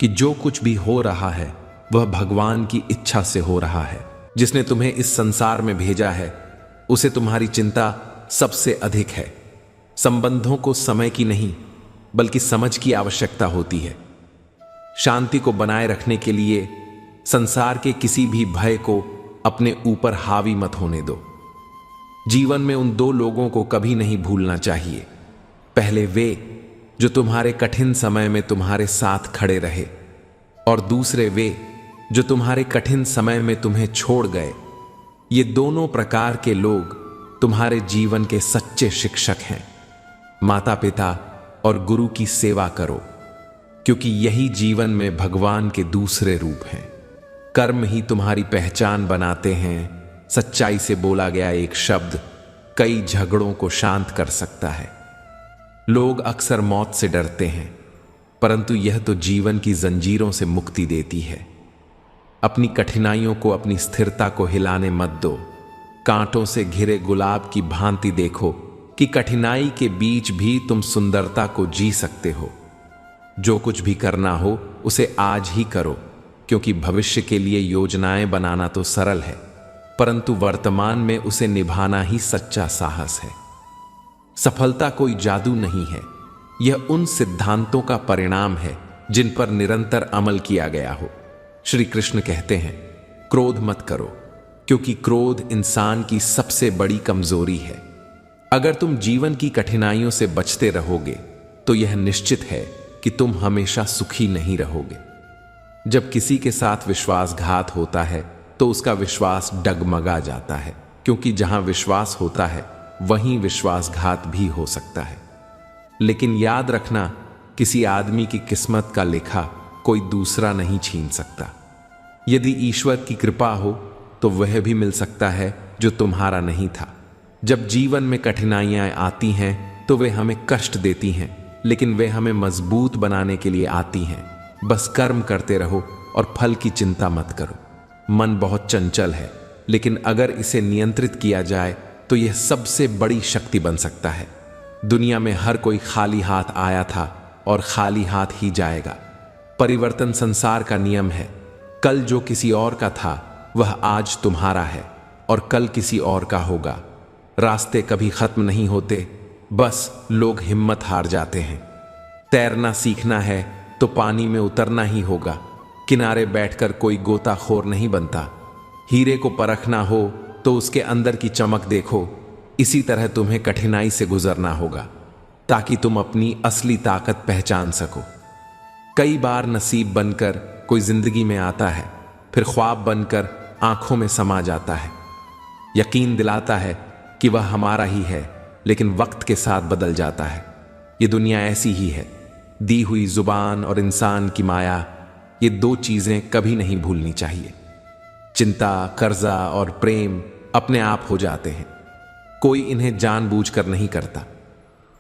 कि जो कुछ भी हो रहा है वह भगवान की इच्छा से हो रहा है। जिसने तुम्हें इस संसार में भेजा है उसे तुम्हारी चिंता सबसे अधिक है। संबंधों को समय की नहीं बल्कि समझ की आवश्यकता होती है। शांति को बनाए रखने के लिए संसार के किसी भी भय को अपने ऊपर हावी मत होने दो। जीवन में उन दो लोगों को कभी नहीं भूलना चाहिए। पहले वे जो तुम्हारे कठिन समय में तुम्हारे साथ खड़े रहे, और दूसरे वे जो तुम्हारे कठिन समय में तुम्हें छोड़ गए। ये दोनों प्रकार के लोग तुम्हारे जीवन के सच्चे शिक्षक हैं। माता पिता और गुरु की सेवा करो, क्योंकि यही जीवन में भगवान के दूसरे रूप हैं। कर्म ही तुम्हारी पहचान बनाते हैं, सच्चाई से बोला गया एक शब्द कई झगड़ों को शांत कर सकता है। लोग अक्सर मौत से डरते हैं, परंतु यह तो जीवन की जंजीरों से मुक्ति देती है। अपनी कठिनाइयों को अपनी स्थिरता को हिलाने मत दो। कांटों से घिरे गुलाब की भांति देखो कि कठिनाई के बीच भी तुम सुंदरता को जी सकते हो। जो कुछ भी करना हो उसे आज ही करो, क्योंकि भविष्य के लिए योजनाएं बनाना तो सरल है, परंतु वर्तमान में उसे निभाना ही सच्चा साहस है। सफलता कोई जादू नहीं है, यह उन सिद्धांतों का परिणाम है जिन पर निरंतर अमल किया गया हो। श्री कृष्ण कहते हैं, क्रोध मत करो, क्योंकि क्रोध इंसान की सबसे बड़ी कमजोरी है। अगर तुम जीवन की कठिनाइयों से बचते रहोगे तो यह निश्चित है कि तुम हमेशा सुखी नहीं रहोगे। जब किसी के साथ विश्वासघात होता है तो उसका विश्वास डगमगा जाता है, क्योंकि जहां विश्वास होता है वहीं विश्वासघात भी हो सकता है। लेकिन याद रखना, किसी आदमी की किस्मत का लेखा कोई दूसरा नहीं छीन सकता। यदि ईश्वर की कृपा हो तो वह भी मिल सकता है जो तुम्हारा नहीं था। जब जीवन में कठिनाइयां आती हैं तो वे हमें कष्ट देती हैं, लेकिन वे हमें मजबूत बनाने के लिए आती हैं। बस कर्म करते रहो और फल की चिंता मत करो। मन बहुत चंचल है, लेकिन अगर इसे नियंत्रित किया जाए तो यह सबसे बड़ी शक्ति बन सकता है। दुनिया में हर कोई खाली हाथ आया था और खाली हाथ ही जाएगा। परिवर्तन संसार का नियम है। कल जो किसी और का था वह आज तुम्हारा है और कल किसी और का होगा। रास्ते कभी खत्म नहीं होते, बस लोग हिम्मत हार जाते हैं। तैरना सीखना है तो पानी में उतरना ही होगा। किनारे बैठकर कोई गोताखोर नहीं बनता। हीरे को परखना हो तो उसके अंदर की चमक देखो। इसी तरह तुम्हें कठिनाई से गुजरना होगा ताकि तुम अपनी असली ताकत पहचान सको। कई बार नसीब बनकर कोई जिंदगी में आता है, फिर ख्वाब बनकर आंखों में समा जाता है। यकीन दिलाता है कि वह हमारा ही है, लेकिन वक्त के साथ बदल जाता है। ये दुनिया ऐसी ही है। दी हुई जुबान और इंसान की माया, ये दो चीजें कभी नहीं भूलनी चाहिए। चिंता, कर्जा और प्रेम अपने आप हो जाते हैं, कोई इन्हें जानबूझकर नहीं करता।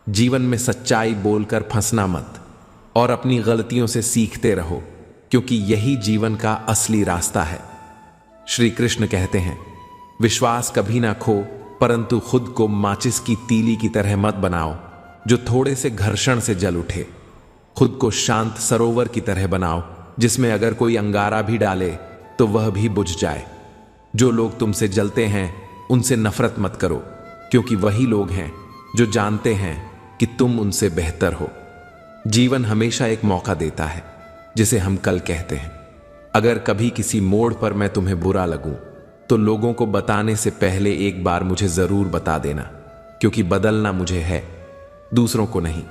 जीवन में सच्चाई बोलकर फंसना मत और अपनी गलतियों से सीखते रहो, क्योंकि यही जीवन का असली रास्ता है। श्री कृष्ण कहते हैं, विश्वास कभी ना खो, परंतु खुद को माचिस की तीली की तरह मत बनाओ जो थोड़े से घर्षण से जल उठे। खुद को शांत सरोवर की तरह बनाओ जिसमें अगर कोई अंगारा भी डाले तो वह भी बुझ जाए। जो लोग तुमसे जलते हैं उनसे नफरत मत करो, क्योंकि वही लोग हैं जो जानते हैं कि तुम उनसे बेहतर हो। जीवन हमेशा एक मौका देता है जिसे हम कल कहते हैं। अगर कभी किसी मोड़ पर मैं तुम्हें बुरा लगूं तो लोगों को बताने से पहले एक बार मुझे जरूर बता देना, क्योंकि बदलना मुझे है, दूसरों को नहीं।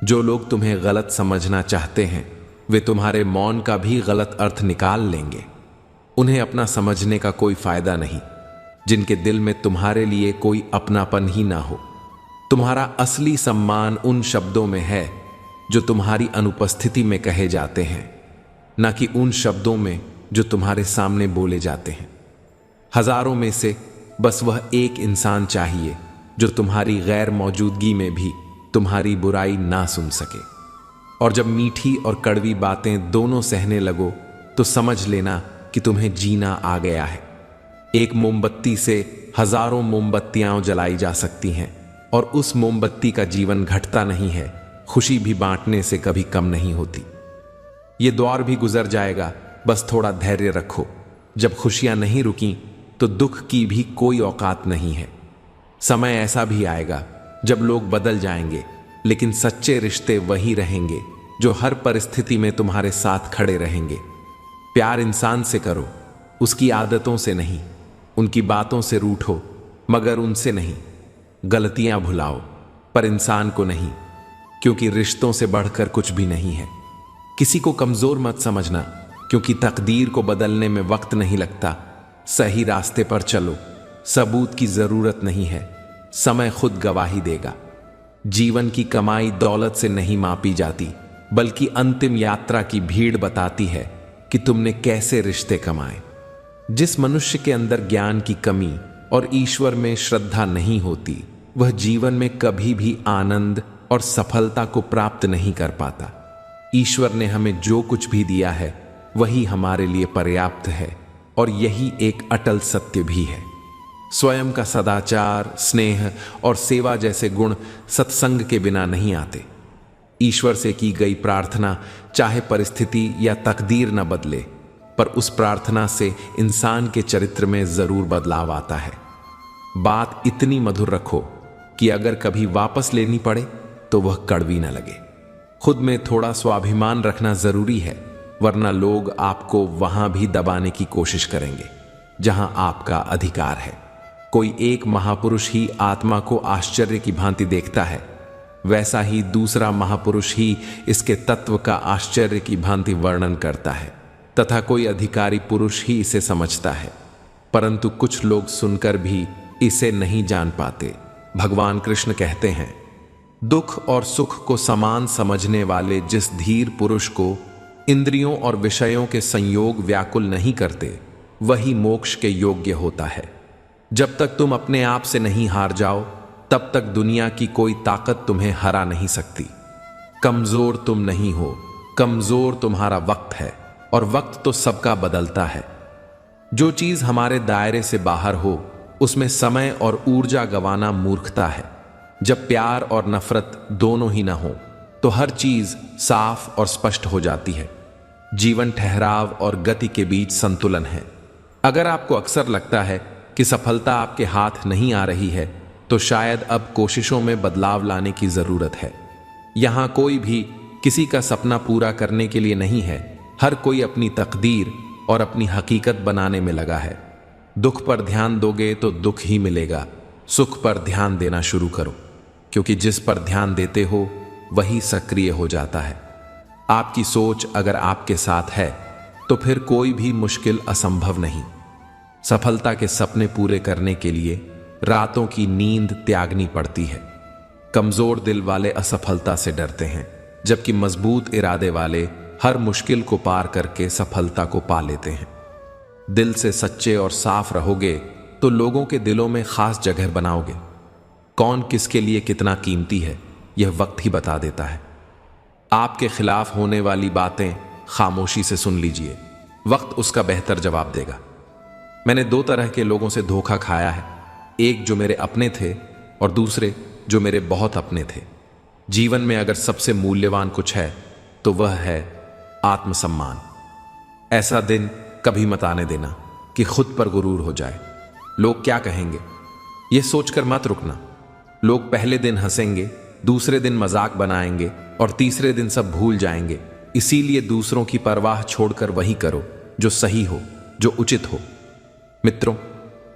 जो लोग तुम्हें गलत समझना चाहते हैं वे तुम्हारे मौन का भी गलत अर्थ निकाल लेंगे। उन्हें अपना समझने का कोई फायदा नहीं, जिनके दिल में तुम्हारे लिए कोई अपनापन ही ना हो। तुम्हारा असली सम्मान उन शब्दों में है जो तुम्हारी अनुपस्थिति में कहे जाते हैं, ना कि उन शब्दों में जो तुम्हारे सामने बोले जाते हैं। हजारों में से बस वह एक इंसान चाहिए जो तुम्हारी गैर मौजूदगी में भी तुम्हारी बुराई ना सुन सके। और जब मीठी और कड़वी बातें दोनों सहने लगो तो समझ लेना कि तुम्हें जीना आ गया है। एक मोमबत्ती से हजारों मोमबत्तियां जलाई जा सकती हैं और उस मोमबत्ती का जीवन घटता नहीं है। खुशी भी बांटने से कभी कम नहीं होती। ये दौर भी गुजर जाएगा, बस थोड़ा धैर्य रखो। जब खुशियां नहीं रुकी तो दुख की भी कोई औकात नहीं है। समय ऐसा भी आएगा जब लोग बदल जाएंगे, लेकिन सच्चे रिश्ते वही रहेंगे जो हर परिस्थिति में तुम्हारे साथ खड़े रहेंगे। प्यार इंसान से करो, उसकी आदतों से नहीं। उनकी बातों से रूठो, मगर उनसे नहीं। गलतियां भुलाओ, पर इंसान को नहीं, क्योंकि रिश्तों से बढ़कर कुछ भी नहीं है। किसी को कमजोर मत समझना, क्योंकि तकदीर को बदलने में वक्त नहीं लगता। सही रास्ते पर चलो, सबूत की जरूरत नहीं है, समय खुद गवाही देगा। जीवन की कमाई दौलत से नहीं मापी जाती, बल्कि अंतिम यात्रा की भीड़ बताती है कि तुमने कैसे रिश्ते कमाए। जिस मनुष्य के अंदर ज्ञान की कमी और ईश्वर में श्रद्धा नहीं होती, वह जीवन में कभी भी आनंद और सफलता को प्राप्त नहीं कर पाता। ईश्वर ने हमें जो कुछ भी दिया है वही हमारे लिए पर्याप्त है और यही एक अटल सत्य भी है। स्वयं का सदाचार, स्नेह और सेवा जैसे गुण सत्संग के बिना नहीं आते। ईश्वर से की गई प्रार्थना चाहे परिस्थिति या तकदीर न बदले, पर उस प्रार्थना से इंसान के चरित्र में जरूर बदलाव आता है। बात इतनी मधुर रखो कि अगर कभी वापस लेनी पड़े तो वह कड़वी न लगे। खुद में थोड़ा स्वाभिमान रखना जरूरी है, वरना लोग आपको वहां भी दबाने की कोशिश करेंगे जहां आपका अधिकार है। कोई एक महापुरुष ही आत्मा को आश्चर्य की भांति देखता है, वैसा ही दूसरा महापुरुष ही इसके तत्व का आश्चर्य की भांति वर्णन करता है तथा कोई अधिकारी पुरुष ही इसे समझता है। परंतु कुछ लोग सुनकर भी इसे नहीं जान पाते। भगवान कृष्ण कहते हैं, दुख और सुख को समान समझने वाले जिस धीर पुरुष को इंद्रियों और विषयों के संयोग व्याकुल नहीं करते, वही मोक्ष के योग्य होता है। जब तक तुम अपने आप से नहीं हार जाओ, तब तक दुनिया की कोई ताकत तुम्हें हरा नहीं सकती। कमजोर तुम नहीं हो, कमजोर तुम्हारा वक्त है, और वक्त तो सबका बदलता है। जो चीज हमारे दायरे से बाहर हो, उसमें समय और ऊर्जा गंवाना मूर्खता है। जब प्यार और नफरत दोनों ही ना हो, तो हर चीज साफ और स्पष्ट हो जाती है। जीवन ठहराव और गति के बीच संतुलन है। अगर आपको अक्सर लगता है कि सफलता आपके हाथ नहीं आ रही है, तो शायद अब कोशिशों में बदलाव लाने की जरूरत है। यहां कोई भी किसी का सपना पूरा करने के लिए नहीं है। हर कोई अपनी तकदीर और अपनी हकीकत बनाने में लगा है। दुख पर ध्यान दोगे तो दुख ही मिलेगा। सुख पर ध्यान देना शुरू करो, क्योंकि जिस पर ध्यान देते हो वही सक्रिय हो जाता है। आपकी सोच अगर आपके साथ है तो फिर कोई भी मुश्किल असंभव नहीं। सफलता के सपने पूरे करने के लिए रातों की नींद त्यागनी पड़ती है। कमजोर दिल वाले असफलता से डरते हैं, जबकि मजबूत इरादे वाले हर मुश्किल को पार करके सफलता को पा लेते हैं। दिल से सच्चे और साफ रहोगे तो लोगों के दिलों में खास जगह बनाओगे। कौन किसके लिए कितना कीमती है, यह वक्त ही बता देता है। आपके खिलाफ होने वाली बातें खामोशी से सुन लीजिए, वक्त उसका बेहतर जवाब देगा। मैंने दो तरह के लोगों से धोखा खाया है, एक जो मेरे अपने थे और दूसरे जो मेरे बहुत अपने थे। जीवन में अगर सबसे मूल्यवान कुछ है तो वह है आत्मसम्मान। ऐसा दिन कभी मत आने देना कि खुद पर गुरूर हो जाए। लोग क्या कहेंगे, यह सोचकर मत रुकना। लोग पहले दिन हंसेंगे, दूसरे दिन मजाक बनाएंगे और तीसरे दिन सब भूल जाएंगे। इसीलिए दूसरों की परवाह छोड़कर वही करो जो सही हो, जो उचित हो। मित्रों,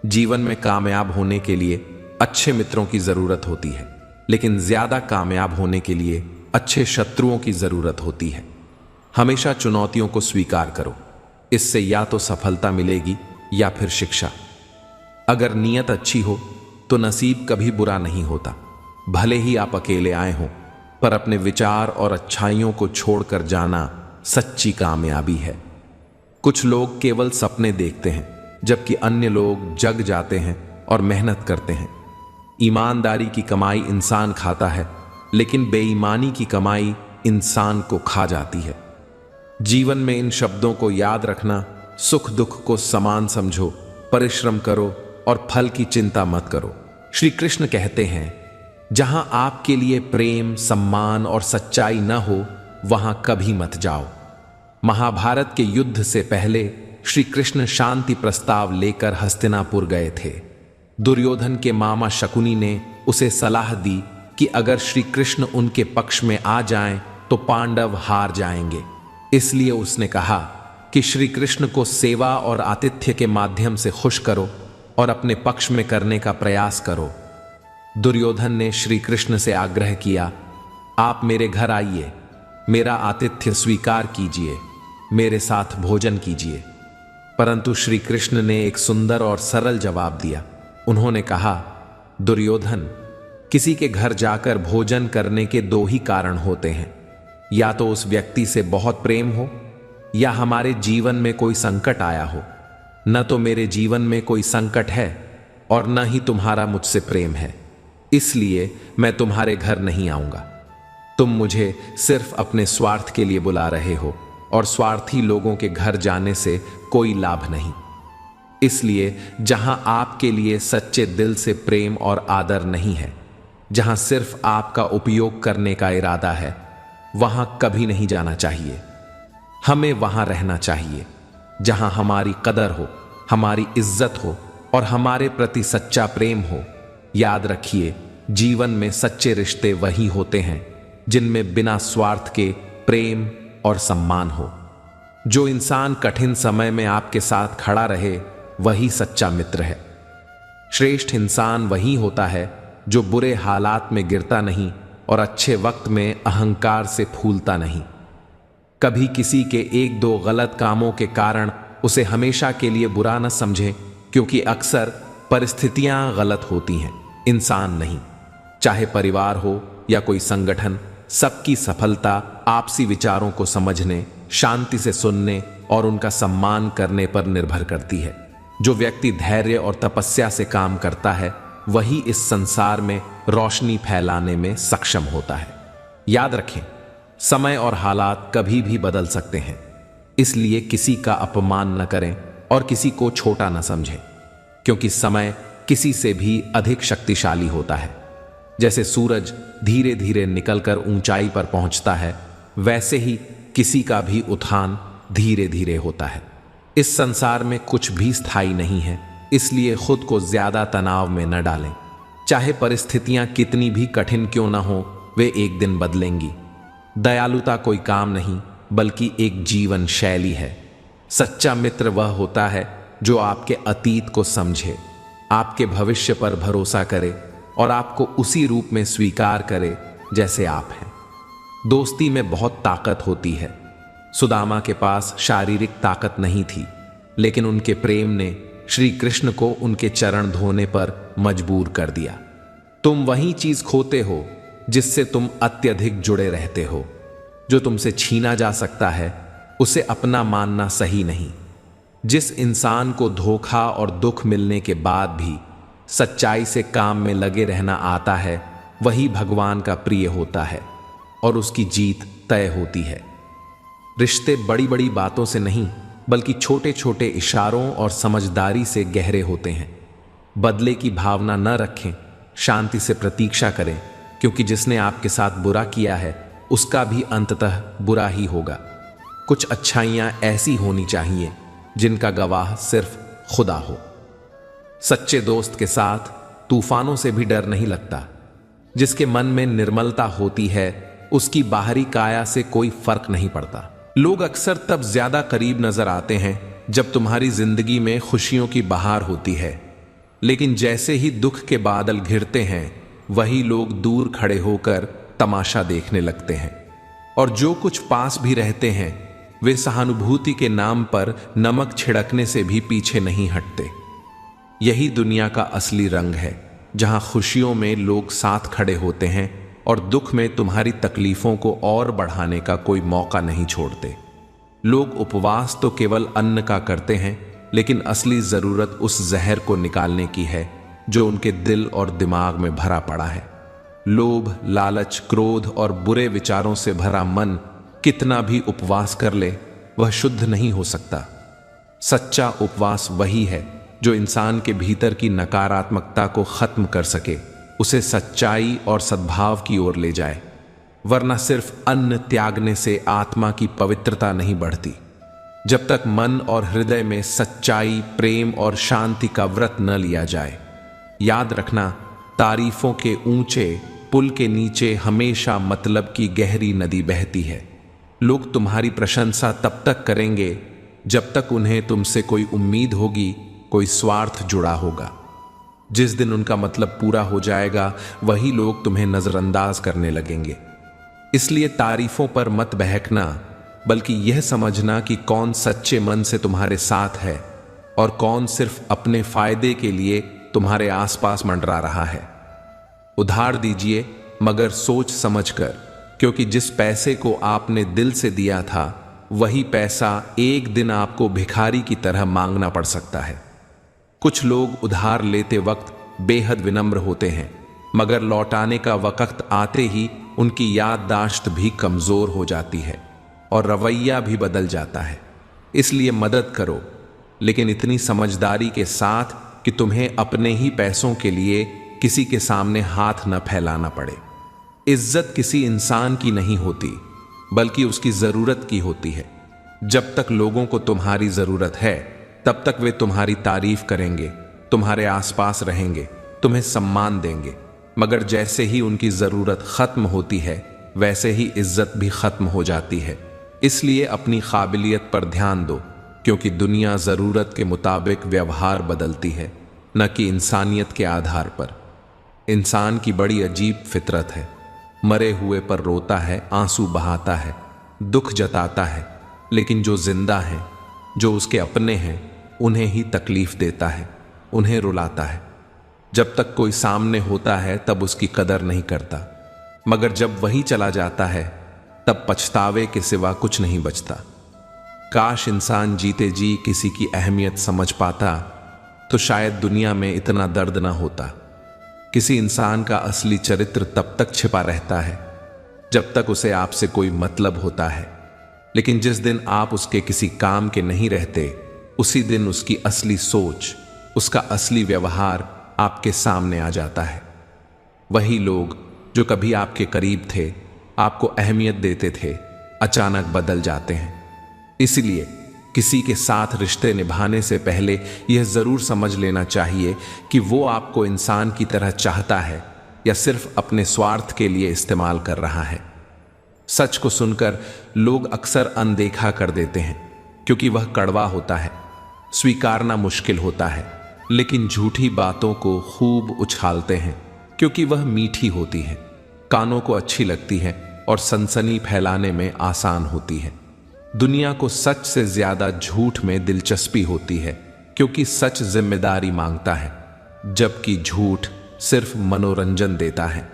जीवन में कामयाब होने के लिए अच्छे मित्रों की जरूरत होती है, लेकिन ज्यादा कामयाब होने के लिए अच्छे शत्रुओं की जरूरत होती है। हमेशा चुनौतियों को स्वीकार करो, इससे या तो सफलता मिलेगी या फिर शिक्षा। अगर नीयत अच्छी हो तो नसीब कभी बुरा नहीं होता। भले ही आप अकेले आए हों, पर अपने विचार और अच्छाइयों को छोड़कर जाना सच्ची कामयाबी है। कुछ लोग केवल सपने देखते हैं, जबकि अन्य लोग जग जाते हैं और मेहनत करते हैं। ईमानदारी की कमाई इंसान खाता है, लेकिन बेईमानी की कमाई इंसान को खा जाती है। जीवन में इन शब्दों को याद रखना, सुख दुख को समान समझो, परिश्रम करो और फल की चिंता मत करो। श्री कृष्ण कहते हैं, जहां आपके लिए प्रेम, सम्मान और सच्चाई न हो, वहां कभी मत जाओ। महाभारत के युद्ध से पहले श्री कृष्ण शांति प्रस्ताव लेकर हस्तिनापुर गए थे। दुर्योधन के मामा शकुनी ने उसे सलाह दी कि अगर श्री कृष्ण उनके पक्ष में आ जाएं तो पांडव हार जाएंगे। इसलिए उसने कहा कि श्री कृष्ण को सेवा और आतिथ्य के माध्यम से खुश करो और अपने पक्ष में करने का प्रयास करो। दुर्योधन ने श्री कृष्ण से आग्रह किया, आप मेरे घर आइए, मेरा आतिथ्य स्वीकार कीजिए, मेरे साथ भोजन कीजिए। परंतु श्री कृष्ण ने एक सुंदर और सरल जवाब दिया। उन्होंने कहा, दुर्योधन, किसी के घर जाकर भोजन करने के दो ही कारण होते हैं, या तो उस व्यक्ति से बहुत प्रेम हो या हमारे जीवन में कोई संकट आया हो। न तो मेरे जीवन में कोई संकट है और न ही तुम्हारा मुझसे प्रेम है, इसलिए मैं तुम्हारे घर नहीं आऊंगा। तुम मुझे सिर्फ अपने स्वार्थ के लिए बुला रहे हो और स्वार्थी लोगों के घर जाने से कोई लाभ नहीं। इसलिए जहां आपके लिए सच्चे दिल से प्रेम और आदर नहीं है, जहां सिर्फ आपका उपयोग करने का इरादा है, वहां कभी नहीं जाना चाहिए। हमें वहां रहना चाहिए जहां हमारी कदर हो, हमारी इज्जत हो और हमारे प्रति सच्चा प्रेम हो। याद रखिए, जीवन में सच्चे रिश्ते वही होते हैं जिनमें बिना स्वार्थ के प्रेम और सम्मान हो। जो इंसान कठिन समय में आपके साथ खड़ा रहे, वही सच्चा मित्र है। श्रेष्ठ इंसान वही होता है जो बुरे हालात में गिरता नहीं और अच्छे वक्त में अहंकार से फूलता नहीं। कभी किसी के एक दो गलत कामों के कारण उसे हमेशा के लिए बुरा न समझें, क्योंकि अक्सर परिस्थितियां गलत होती हैं, इंसान नहीं। चाहे परिवार हो या कोई संगठन, सबकी सफलता आपसी विचारों को समझने, शांति से सुनने और उनका सम्मान करने पर निर्भर करती है। जो व्यक्ति धैर्य और तपस्या से काम करता है, वही इस संसार में रोशनी फैलाने में सक्षम होता है। याद रखें, समय और हालात कभी भी बदल सकते हैं, इसलिए किसी का अपमान न करें और किसी को छोटा न समझें, क्योंकि समय किसी से भी अधिक शक्तिशाली होता है। जैसे सूरज धीरे धीरे निकलकर ऊंचाई पर पहुंचता है, वैसे ही किसी का भी उत्थान धीरे धीरे होता है। इस संसार में कुछ भी स्थायी नहीं है, इसलिए खुद को ज्यादा तनाव में न डालें। चाहे परिस्थितियां कितनी भी कठिन क्यों न हो, वे एक दिन बदलेंगी। दयालुता कोई काम नहीं, बल्कि एक जीवन शैली है। सच्चा मित्र वह होता है जो आपके अतीत को समझे, आपके भविष्य पर भरोसा करे और आपको उसी रूप में स्वीकार करे जैसे आप हैं। दोस्ती में बहुत ताकत होती है। सुदामा के पास शारीरिक ताकत नहीं थी, लेकिन उनके प्रेम ने श्री कृष्ण को उनके चरण धोने पर मजबूर कर दिया। तुम वही चीज खोते हो जिससे तुम अत्यधिक जुड़े रहते हो। जो तुमसे छीना जा सकता है, उसे अपना मानना सही नहीं। जिस इंसान को धोखा और दुख मिलने के बाद भी सच्चाई से काम में लगे रहना आता है, वही भगवान का प्रिय होता है और उसकी जीत तय होती है। रिश्ते बड़ी बड़ी बातों से नहीं, बल्कि छोटे छोटे इशारों और समझदारी से गहरे होते हैं। बदले की भावना न रखें, शांति से प्रतीक्षा करें, क्योंकि जिसने आपके साथ बुरा किया है, उसका भी अंततः बुरा ही होगा। कुछ अच्छाइयां ऐसी होनी चाहिए जिनका गवाह सिर्फ खुदा हो। सच्चे दोस्त के साथ तूफानों से भी डर नहीं लगता। जिसके मन में निर्मलता होती है, उसकी बाहरी काया से कोई फर्क नहीं पड़ता। लोग अक्सर तब ज्यादा करीब नजर आते हैं जब तुम्हारी जिंदगी में खुशियों की बहार होती है, लेकिन जैसे ही दुख के बादल घिरते हैं, वही लोग दूर खड़े होकर तमाशा देखने लगते हैं। और जो कुछ पास भी रहते हैं, वे सहानुभूति के नाम पर नमक छिड़कने से भी पीछे नहीं हटते। यही दुनिया का असली रंग है, जहां खुशियों में लोग साथ खड़े होते हैं और दुख में तुम्हारी तकलीफों को और बढ़ाने का कोई मौका नहीं छोड़ते। लोग उपवास तो केवल अन्न का करते हैं, लेकिन असली जरूरत उस जहर को निकालने की है जो उनके दिल और दिमाग में भरा पड़ा है। लोभ, लालच, क्रोध और बुरे विचारों से भरा मन कितना भी उपवास कर ले, वह शुद्ध नहीं हो सकता। सच्चा उपवास वही है जो इंसान के भीतर की नकारात्मकता को खत्म कर सके, उसे सच्चाई और सद्भाव की ओर ले जाए। वरना सिर्फ अन्न त्यागने से आत्मा की पवित्रता नहीं बढ़ती। जब तक मन और हृदय में सच्चाई, प्रेम और शांति का व्रत न लिया जाए। याद रखना, तारीफों के ऊंचे पुल के नीचे हमेशा मतलब की गहरी नदी बहती है। लोग तुम्हारी प्रशंसा तब तक करेंगे जब तक उन्हें तुमसे कोई उम्मीद होगी, कोई स्वार्थ जुड़ा होगा। जिस दिन उनका मतलब पूरा हो जाएगा, वही लोग तुम्हें नजरअंदाज करने लगेंगे। इसलिए तारीफों पर मत बहकना, बल्कि यह समझना कि कौन सच्चे मन से तुम्हारे साथ है और कौन सिर्फ अपने फायदे के लिए तुम्हारे आसपास मंडरा रहा है। उधार दीजिए, मगर सोच समझकर, क्योंकि जिस पैसे को आपने दिल से दिया था, वही पैसा एक दिन आपको भिखारी की तरह मांगना पड़ सकता है। कुछ लोग उधार लेते वक्त बेहद विनम्र होते हैं, मगर लौटाने का वक्त आते ही उनकी याददाश्त भी कमजोर हो जाती है और रवैया भी बदल जाता है। इसलिए मदद करो, लेकिन इतनी समझदारी के साथ कि तुम्हें अपने ही पैसों के लिए किसी के सामने हाथ न फैलाना पड़े। इज्जत किसी इंसान की नहीं होती, बल्कि उसकी जरूरत की होती है। जब तक लोगों को तुम्हारी जरूरत है, तब तक वे तुम्हारी तारीफ करेंगे, तुम्हारे आसपास रहेंगे, तुम्हें सम्मान देंगे। मगर जैसे ही उनकी जरूरत खत्म होती है, वैसे ही इज्जत भी खत्म हो जाती है। इसलिए अपनी काबिलियत पर ध्यान दो, क्योंकि दुनिया जरूरत के मुताबिक व्यवहार बदलती है, न कि इंसानियत के आधार पर। इंसान की बड़ी अजीब फितरत है। मरे हुए पर रोता है, आंसू बहाता है, दुख जताता है, लेकिन जो जिंदा हैं, जो उसके अपने हैं, उन्हें ही तकलीफ देता है, उन्हें रुलाता है। जब तक कोई सामने होता है तब उसकी कदर नहीं करता, मगर जब वही चला जाता है तब पछतावे के सिवा कुछ नहीं बचता। काश इंसान जीते जी किसी की अहमियत समझ पाता, तो शायद दुनिया में इतना दर्द ना होता। किसी इंसान का असली चरित्र तब तक छिपा रहता है जब तक उसे आपसे कोई मतलब होता है, लेकिन जिस दिन आप उसके किसी काम के नहीं रहते, उसी दिन उसकी असली सोच, उसका असली व्यवहार आपके सामने आ जाता है। वही लोग जो कभी आपके करीब थे, आपको अहमियत देते थे, अचानक बदल जाते हैं। इसलिए किसी के साथ रिश्ते निभाने से पहले यह जरूर समझ लेना चाहिए कि वो आपको इंसान की तरह चाहता है या सिर्फ अपने स्वार्थ के लिए इस्तेमाल कर रहा है। सच को सुनकर लोग अक्सर अनदेखा कर देते हैं, क्योंकि वह कड़वा होता है, स्वीकारना मुश्किल होता है। लेकिन झूठी बातों को खूब उछालते हैं, क्योंकि वह मीठी होती है, कानों को अच्छी लगती है और सनसनी फैलाने में आसान होती है। दुनिया को सच से ज्यादा झूठ में दिलचस्पी होती है, क्योंकि सच जिम्मेदारी मांगता है, जबकि झूठ सिर्फ मनोरंजन देता है।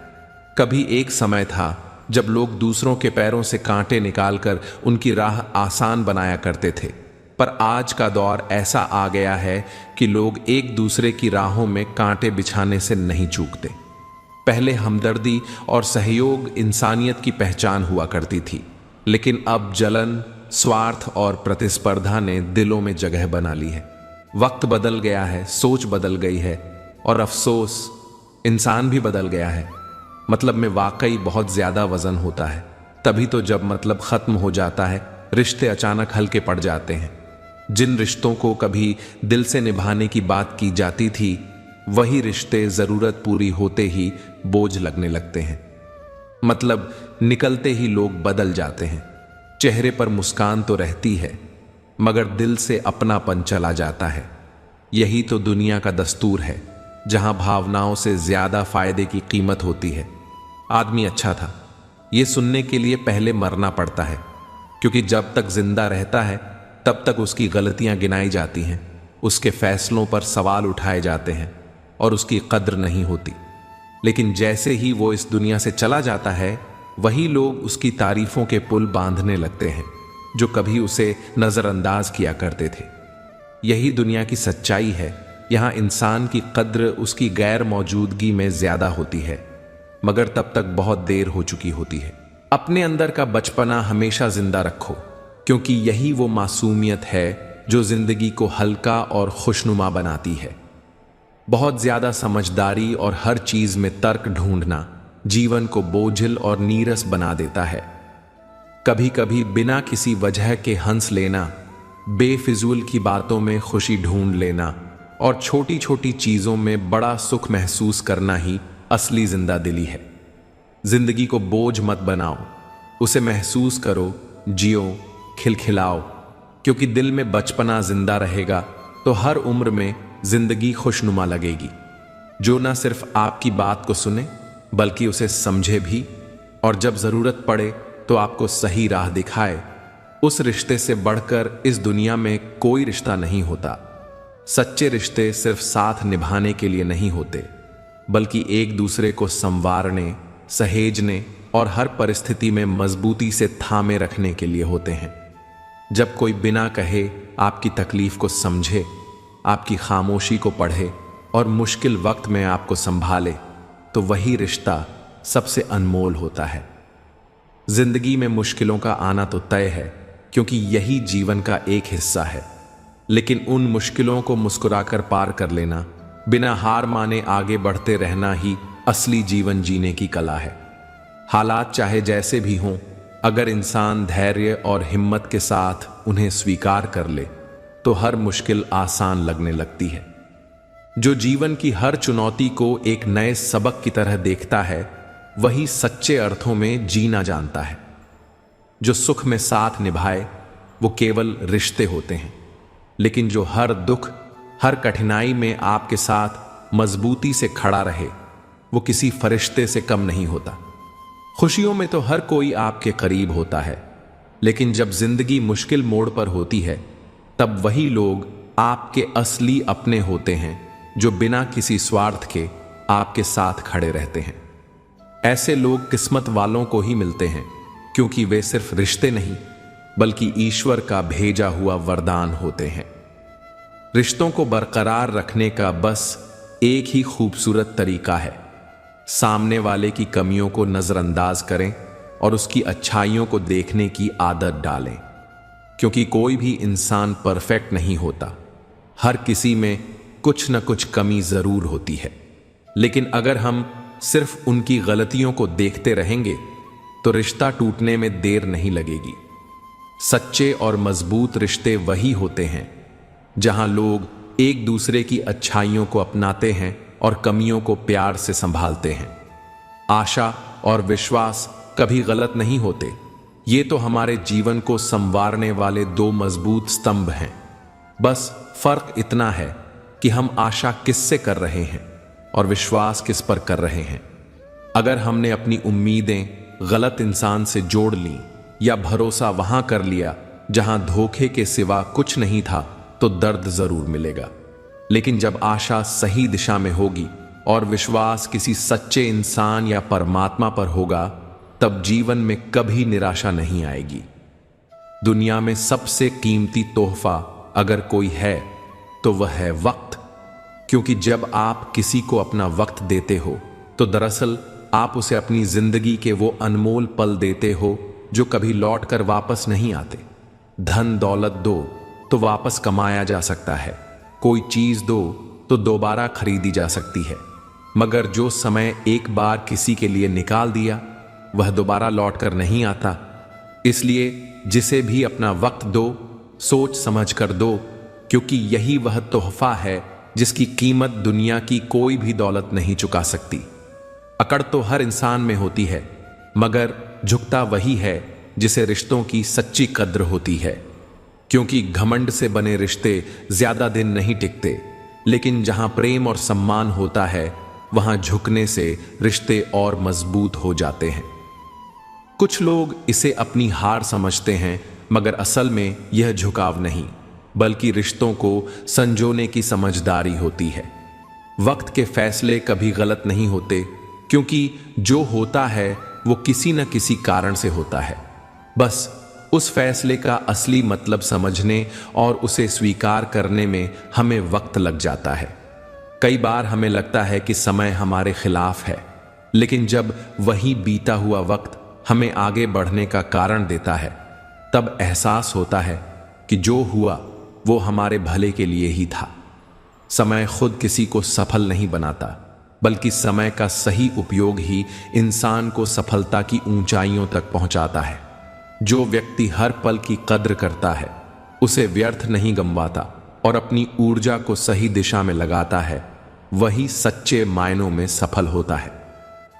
कभी एक समय था जब लोग दूसरों के पैरों से कांटे निकालकर उनकी राह आसान बनाया करते थे, पर आज का दौर ऐसा आ गया है कि लोग एक दूसरे की राहों में कांटे बिछाने से नहीं चूकते। पहले हमदर्दी और सहयोग इंसानियत की पहचान हुआ करती थी, लेकिन अब जलन, स्वार्थ और प्रतिस्पर्धा ने दिलों में जगह बना ली है। वक्त बदल गया है, सोच बदल गई है, और अफसोस इंसान भी बदल गया है। मतलब में वाकई बहुत ज्यादा वजन होता है। तभी तो जब मतलब खत्म हो जाता है, रिश्ते अचानक हल्के पड़ जाते हैं। जिन रिश्तों को कभी दिल से निभाने की बात की जाती थी, वही रिश्ते जरूरत पूरी होते ही बोझ लगने लगते हैं। मतलब निकलते ही लोग बदल जाते हैं। चेहरे पर मुस्कान तो रहती है, मगर दिल से अपनापन चला जाता है। यही तो दुनिया का दस्तूर है, जहां भावनाओं से ज्यादा फायदे की कीमत होती है। आदमी अच्छा था, यह सुनने के लिए पहले मरना पड़ता है, क्योंकि जब तक जिंदा रहता है तब तक उसकी गलतियां गिनाई जाती हैं, उसके फैसलों पर सवाल उठाए जाते हैं और उसकी कद्र नहीं होती। लेकिन जैसे ही वो इस दुनिया से चला जाता है, वही लोग उसकी तारीफों के पुल बांधने लगते हैं, जो कभी उसे नजरअंदाज किया करते थे। यही दुनिया की सच्चाई है। यहां इंसान की कद्र उसकी गैर मौजूदगी में ज्यादा होती है, मगर तब तक बहुत देर हो चुकी होती है। अपने अंदर का बचपना हमेशा जिंदा रखो, क्योंकि यही वो मासूमियत है जो जिंदगी को हल्का और खुशनुमा बनाती है। बहुत ज्यादा समझदारी और हर चीज में तर्क ढूंढना जीवन को बोझिल और नीरस बना देता है। कभी कभी बिना किसी वजह के हंस लेना, बेफिजूल की बातों में खुशी ढूंढ लेना और छोटी छोटी चीजों में बड़ा सुख महसूस करना ही असली जिंदादिली है। जिंदगी को बोझ मत बनाओ, उसे महसूस करो, जियो, खिलखिलाओ, क्योंकि दिल में बचपना जिंदा रहेगा तो हर उम्र में जिंदगी खुशनुमा लगेगी। जो ना सिर्फ आपकी बात को सुने बल्कि उसे समझे भी, और जब जरूरत पड़े तो आपको सही राह दिखाए। उस रिश्ते से बढ़कर इस दुनिया में कोई रिश्ता नहीं होता। सच्चे रिश्ते सिर्फ साथ निभाने के लिए नहीं होते, बल्कि एक दूसरे को संवारने, सहेजने और हर परिस्थिति में मजबूती से थामे रखने के लिए होते हैं। जब कोई बिना कहे आपकी तकलीफ को समझे, आपकी खामोशी को पढ़े और मुश्किल वक्त में आपको संभाले, तो वही रिश्ता सबसे अनमोल होता है। जिंदगी में मुश्किलों का आना तो तय है, क्योंकि यही जीवन का एक हिस्सा है। लेकिन उन मुश्किलों को मुस्कुराकर पार कर लेना, बिना हार माने आगे बढ़ते रहना ही असली जीवन जीने की कला है। हालात चाहे जैसे भी हों, अगर इंसान धैर्य और हिम्मत के साथ उन्हें स्वीकार कर ले, तो हर मुश्किल आसान लगने लगती है। जो जीवन की हर चुनौती को एक नए सबक की तरह देखता है, वही सच्चे अर्थों में जीना जानता है। जो सुख में साथ निभाए, वो केवल रिश्ते होते हैं। लेकिन जो हर दुख, हर कठिनाई में आपके साथ मजबूती से खड़ा रहे, वो किसी फरिश्ते से कम नहीं होता। खुशियों में तो हर कोई आपके करीब होता है, लेकिन जब जिंदगी मुश्किल मोड़ पर होती है, तब वही लोग आपके असली अपने होते हैं, जो बिना किसी स्वार्थ के आपके साथ खड़े रहते हैं। ऐसे लोग किस्मत वालों को ही मिलते हैं, क्योंकि वे सिर्फ रिश्ते नहीं, बल्कि ईश्वर का भेजा हुआ वरदान होते हैं। रिश्तों को बरकरार रखने का बस एक ही खूबसूरत तरीका है। सामने वाले की कमियों को नजरअंदाज करें और उसकी अच्छाइयों को देखने की आदत डालें, क्योंकि कोई भी इंसान परफेक्ट नहीं होता। हर किसी में कुछ न कुछ कमी जरूर होती है। लेकिन अगर हम सिर्फ उनकी गलतियों को देखते रहेंगे, तो रिश्ता टूटने में देर नहीं लगेगी। सच्चे और मजबूत रिश्ते वही होते हैं जहां लोग एक दूसरे की अच्छाइयों को अपनाते हैं और कमियों को प्यार से संभालते हैं। आशा और विश्वास कभी गलत नहीं होते। ये तो हमारे जीवन को संवारने वाले दो मजबूत स्तंभ हैं। बस फर्क इतना है कि हम आशा किससे कर रहे हैं और विश्वास किस पर कर रहे हैं। अगर हमने अपनी उम्मीदें गलत इंसान से जोड़ लीं या भरोसा वहां कर लिया जहां धोखे के सिवा कुछ नहीं था, तो दर्द जरूर मिलेगा। लेकिन जब आशा सही दिशा में होगी और विश्वास किसी सच्चे इंसान या परमात्मा पर होगा, तब जीवन में कभी निराशा नहीं आएगी। दुनिया में सबसे कीमती तोहफा अगर कोई है, तो वह है वक्त। क्योंकि जब आप किसी को अपना वक्त देते हो, तो दरअसल आप उसे अपनी जिंदगी के वो अनमोल पल देते हो जो कभी लौट कर वापस नहीं आते। धन दौलत दो तो वापस कमाया जा सकता है, कोई चीज दो तो दोबारा खरीदी जा सकती है, मगर जो समय एक बार किसी के लिए निकाल दिया, वह दोबारा लौट कर नहीं आता। इसलिए जिसे भी अपना वक्त दो, सोच समझ कर दो, क्योंकि यही वह तोहफा है जिसकी कीमत दुनिया की कोई भी दौलत नहीं चुका सकती। अकड़ तो हर इंसान में होती है, मगर झुकता वही है जिसे रिश्तों की सच्ची कद्र होती है। क्योंकि घमंड से बने रिश्ते ज्यादा दिन नहीं टिकते, लेकिन जहां प्रेम और सम्मान होता है, वहां झुकने से रिश्ते और मजबूत हो जाते हैं। कुछ लोग इसे अपनी हार समझते हैं, मगर असल में यह झुकाव नहीं, बल्कि रिश्तों को संजोने की समझदारी होती है। वक्त के फैसले कभी गलत नहीं होते, क्योंकि जो होता है वो किसी न किसी कारण से होता है। बस उस फैसले का असली मतलब समझने और उसे स्वीकार करने में हमें वक्त लग जाता है। कई बार हमें लगता है कि समय हमारे खिलाफ है, लेकिन जब वही बीता हुआ वक्त हमें आगे बढ़ने का कारण देता है, तब एहसास होता है कि जो हुआ वो हमारे भले के लिए ही था। समय खुद किसी को सफल नहीं बनाता, बल्कि समय का सही उपयोग ही इंसान को सफलता की ऊंचाइयों तक पहुंचाता है। जो व्यक्ति हर पल की कद्र करता है, उसे व्यर्थ नहीं गंवाता और अपनी ऊर्जा को सही दिशा में लगाता है, वही सच्चे मायनों में सफल होता है।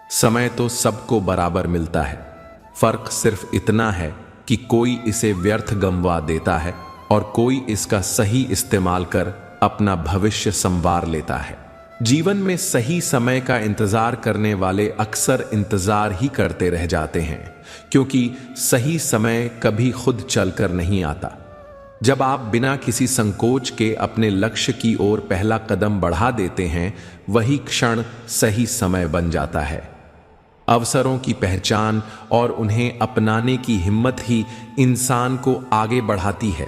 समय तो सबको बराबर मिलता है, फर्क सिर्फ इतना है कि कोई इसे व्यर्थ गंवा देता है और कोई इसका सही इस्तेमाल कर अपना भविष्य संवार लेता है। जीवन में सही समय का इंतजार करने वाले अक्सर इंतजार ही करते रह जाते हैं, क्योंकि सही समय कभी खुद चलकर नहीं आता। जब आप बिना किसी संकोच के अपने लक्ष्य की ओर पहला कदम बढ़ा देते हैं, वही क्षण सही समय बन जाता है। अवसरों की पहचान और उन्हें अपनाने की हिम्मत ही इंसान को आगे बढ़ाती है,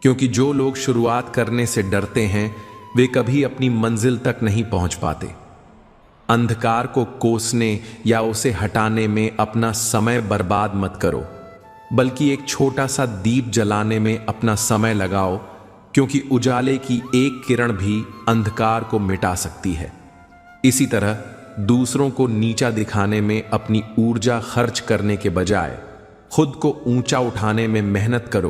क्योंकि जो लोग शुरुआत करने से डरते हैं वे कभी अपनी मंजिल तक नहीं पहुंच पाते। अंधकार को कोसने या उसे हटाने में अपना समय बर्बाद मत करो, बल्कि एक छोटा सा दीप जलाने में अपना समय लगाओ, क्योंकि उजाले की एक किरण भी अंधकार को मिटा सकती है। इसी तरह दूसरों को नीचा दिखाने में अपनी ऊर्जा खर्च करने के बजाय खुद को ऊंचा उठाने में मेहनत करो,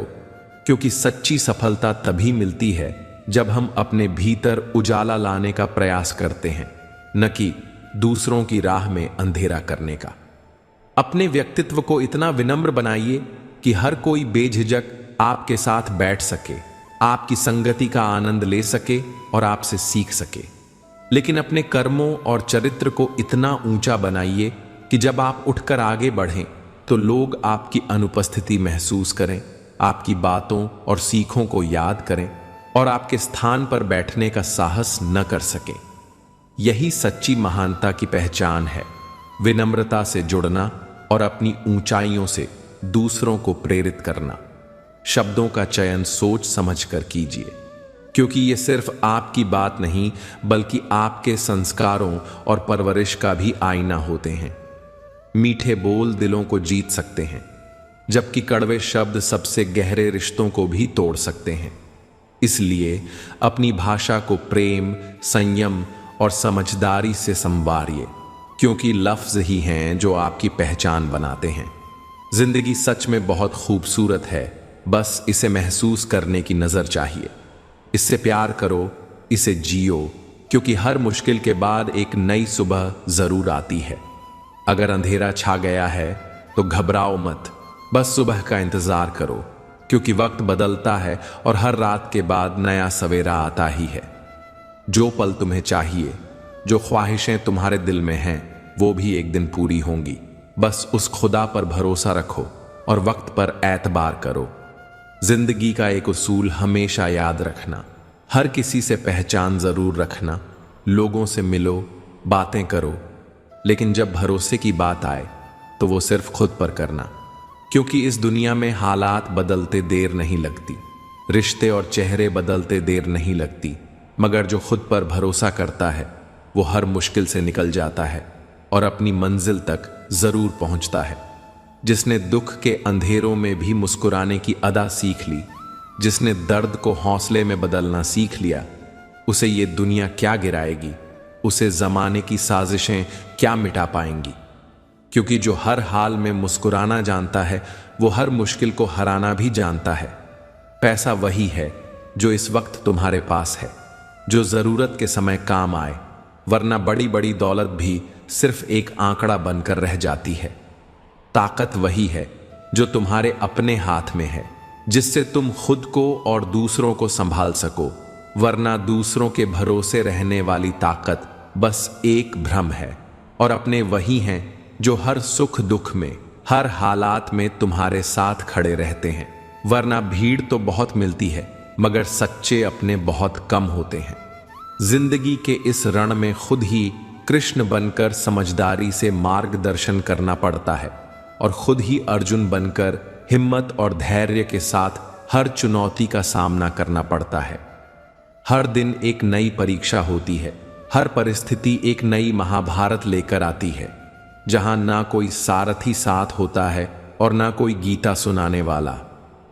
क्योंकि सच्ची सफलता तभी मिलती है जब हम अपने भीतर उजाला लाने का प्रयास करते हैं, न कि दूसरों की राह में अंधेरा करने का। अपने व्यक्तित्व को इतना विनम्र बनाइए कि हर कोई बेझिझक आपके साथ बैठ सके, आपकी संगति का आनंद ले सके और आपसे सीख सके। लेकिन अपने कर्मों और चरित्र को इतना ऊंचा बनाइए कि जब आप उठकर आगे बढ़ें तो लोग आपकी अनुपस्थिति महसूस करें, आपकी बातों और सीखों को याद करें और आपके स्थान पर बैठने का साहस न कर सके। यही सच्ची महानता की पहचान है, विनम्रता से जुड़ना और अपनी ऊंचाइयों से दूसरों को प्रेरित करना। शब्दों का चयन सोच समझकर कीजिए, क्योंकि ये सिर्फ आपकी बात नहीं बल्कि आपके संस्कारों और परवरिश का भी आईना होते हैं। मीठे बोल दिलों को जीत सकते हैं, जबकि कड़वे शब्द सबसे गहरे रिश्तों को भी तोड़ सकते हैं। इसलिए अपनी भाषा को प्रेम, संयम और समझदारी से संवारिए, क्योंकि लफ्ज ही हैं जो आपकी पहचान बनाते हैं। जिंदगी सच में बहुत खूबसूरत है, बस इसे महसूस करने की नजर चाहिए। इससे प्यार करो, इसे जियो, क्योंकि हर मुश्किल के बाद एक नई सुबह जरूर आती है। अगर अंधेरा छा गया है तो घबराओ मत, बस सुबह का इंतजार करो, क्योंकि वक्त बदलता है और हर रात के बाद नया सवेरा आता ही है। जो पल तुम्हें चाहिए, जो ख्वाहिशें तुम्हारे दिल में हैं, वो भी एक दिन पूरी होंगी। बस उस खुदा पर भरोसा रखो और वक्त पर एतबार करो। जिंदगी का एक उसूल हमेशा याद रखना, हर किसी से पहचान जरूर रखना। लोगों से मिलो, बातें करो, लेकिन जब भरोसे की बात आए तो वो सिर्फ खुद पर करना, क्योंकि इस दुनिया में हालात बदलते देर नहीं लगती, रिश्ते और चेहरे बदलते देर नहीं लगती, मगर जो खुद पर भरोसा करता है वो हर मुश्किल से निकल जाता है और अपनी मंजिल तक जरूर पहुंचता है। जिसने दुख के अंधेरों में भी मुस्कुराने की अदा सीख ली, जिसने दर्द को हौसले में बदलना सीख लिया, उसे ये दुनिया क्या गिराएगी, उसे जमाने की साजिशें क्या मिटा पाएंगी। क्योंकि जो हर हाल में मुस्कुराना जानता है वो हर मुश्किल को हराना भी जानता है। पैसा वही है जो इस वक्त तुम्हारे पास है, जो जरूरत के समय काम आए, वरना बड़ी बड़ी दौलत भी सिर्फ एक आंकड़ा बनकर रह जाती है। ताकत वही है जो तुम्हारे अपने हाथ में है, जिससे तुम खुद को और दूसरों को संभाल सको, वरना दूसरों के भरोसे रहने वाली ताकत बस एक भ्रम है। और अपने वही हैं जो हर सुख दुख में, हर हालात में तुम्हारे साथ खड़े रहते हैं, वरना भीड़ तो बहुत मिलती है मगर सच्चे अपने बहुत कम होते हैं। जिंदगी के इस रण में खुद ही कृष्ण बनकर समझदारी से मार्गदर्शन करना पड़ता है और खुद ही अर्जुन बनकर हिम्मत और धैर्य के साथ हर चुनौती का सामना करना पड़ता है। हर दिन एक नई परीक्षा होती है, हर परिस्थिति एक नई महाभारत लेकर आती है, जहां ना कोई सारथी साथ होता है और ना कोई गीता सुनाने वाला।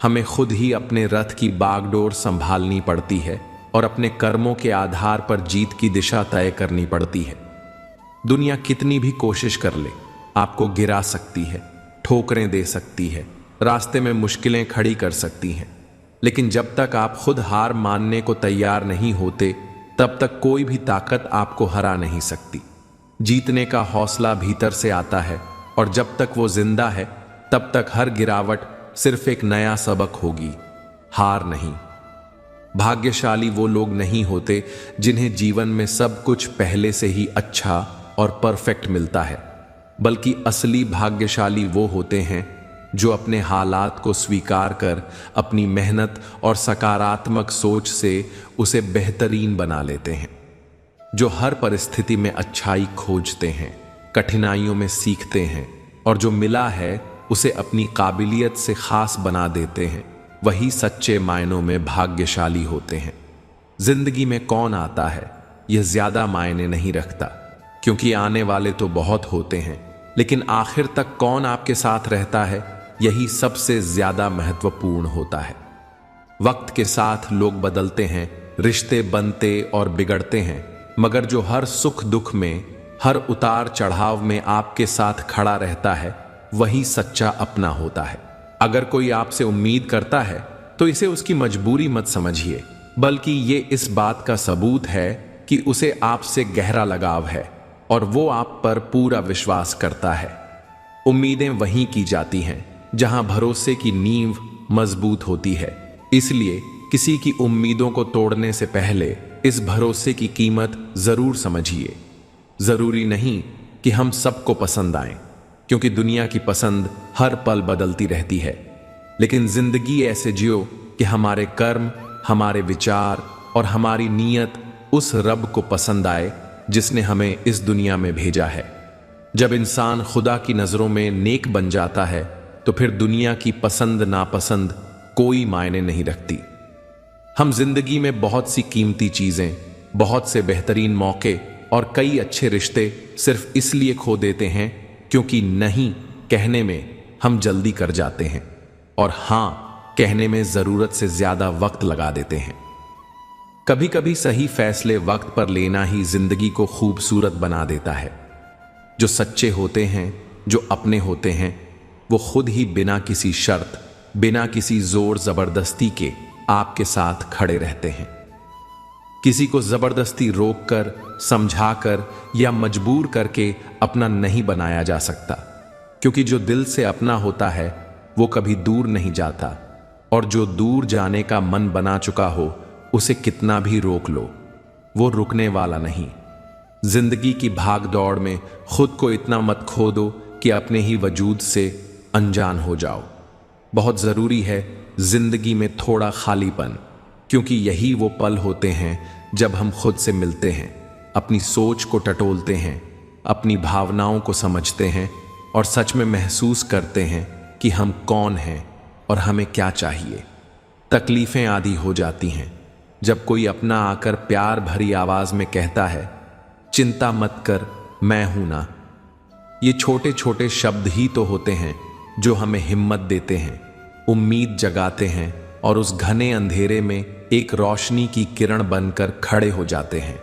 हमें खुद ही अपने रथ की बागडोर संभालनी पड़ती है और अपने कर्मों के आधार पर जीत की दिशा तय करनी पड़ती है। दुनिया कितनी भी कोशिश कर ले, आपको गिरा सकती है, ठोकरें दे सकती है, रास्ते में मुश्किलें खड़ी कर सकती हैं, लेकिन जब तक आप खुद हार मानने को तैयार नहीं होते तब तक कोई भी ताकत आपको हरा नहीं सकती। जीतने का हौसला भीतर से आता है और जब तक वो जिंदा है तब तक हर गिरावट सिर्फ एक नया सबक होगी, हार नहीं। भाग्यशाली वो लोग नहीं होते जिन्हें जीवन में सब कुछ पहले से ही अच्छा और परफेक्ट मिलता है, बल्कि असली भाग्यशाली वो होते हैं जो अपने हालात को स्वीकार कर अपनी मेहनत और सकारात्मक सोच से उसे बेहतरीन बना लेते हैं, जो हर परिस्थिति में अच्छाई खोजते हैं, कठिनाइयों में सीखते हैं और जो मिला है उसे अपनी काबिलियत से खास बना देते हैं, वही सच्चे मायनों में भाग्यशाली होते हैं। जिंदगी में कौन आता है यह ज्यादा मायने नहीं रखता, क्योंकि आने वाले तो बहुत होते हैं, लेकिन आखिर तक कौन आपके साथ रहता है यही सबसे ज्यादा महत्वपूर्ण होता है। वक्त के साथ लोग बदलते हैं, रिश्ते बनते और बिगड़ते हैं, मगर जो हर सुख दुख में, हर उतार चढ़ाव में आपके साथ खड़ा रहता है वही सच्चा अपना होता है। अगर कोई आपसे उम्मीद करता है तो इसे उसकी मजबूरी मत समझिए, बल्कि ये इस बात का सबूत है कि उसे आपसे गहरा लगाव है और वो आप पर पूरा विश्वास करता है। उम्मीदें वहीं की जाती हैं जहां भरोसे की नींव मजबूत होती है, इसलिए किसी की उम्मीदों को तोड़ने से पहले इस भरोसे की कीमत जरूर समझिए। जरूरी नहीं कि हम सबको पसंद आएं, क्योंकि दुनिया की पसंद हर पल बदलती रहती है, लेकिन जिंदगी ऐसे जियो कि हमारे कर्म, हमारे विचार और हमारी नीयत उस रब को पसंद आए जिसने हमें इस दुनिया में भेजा है। जब इंसान खुदा की नजरों में नेक बन जाता है तो फिर दुनिया की पसंद नापसंद कोई मायने नहीं रखती। हम जिंदगी में बहुत सी कीमती चीजें, बहुत से बेहतरीन मौके और कई अच्छे रिश्ते सिर्फ इसलिए खो देते हैं क्योंकि नहीं कहने में हम जल्दी कर जाते हैं और हां कहने में जरूरत से ज्यादा वक्त लगा देते हैं। कभी कभी सही फैसले वक्त पर लेना ही जिंदगी को खूबसूरत बना देता है। जो सच्चे होते हैं, जो अपने होते हैं, वो खुद ही बिना किसी शर्त, बिना किसी जोर जबरदस्ती के आपके साथ खड़े रहते हैं। किसी को जबरदस्ती रोककर, समझाकर या मजबूर करके अपना नहीं बनाया जा सकता, क्योंकि जो दिल से अपना होता है वो कभी दूर नहीं जाता, और जो दूर जाने का मन बना चुका हो उसे कितना भी रोक लो वो रुकने वाला नहीं। जिंदगी की भाग दौड़ में खुद को इतना मत खो दो कि अपने ही वजूद से अनजान हो जाओ। बहुत जरूरी है जिंदगी में थोड़ा खालीपन, क्योंकि यही वो पल होते हैं जब हम खुद से मिलते हैं, अपनी सोच को टटोलते हैं, अपनी भावनाओं को समझते हैं और सच में महसूस करते हैं कि हम कौन हैं और हमें क्या चाहिए। तकलीफें आधी हो जाती हैं जब कोई अपना आकर प्यार भरी आवाज में कहता है, चिंता मत कर, मैं हूं ना। ये छोटे छोटे शब्द ही तो होते हैं जो हमें हिम्मत देते हैं, उम्मीद जगाते हैं और उस घने अंधेरे में एक रोशनी की किरण बनकर खड़े हो जाते हैं।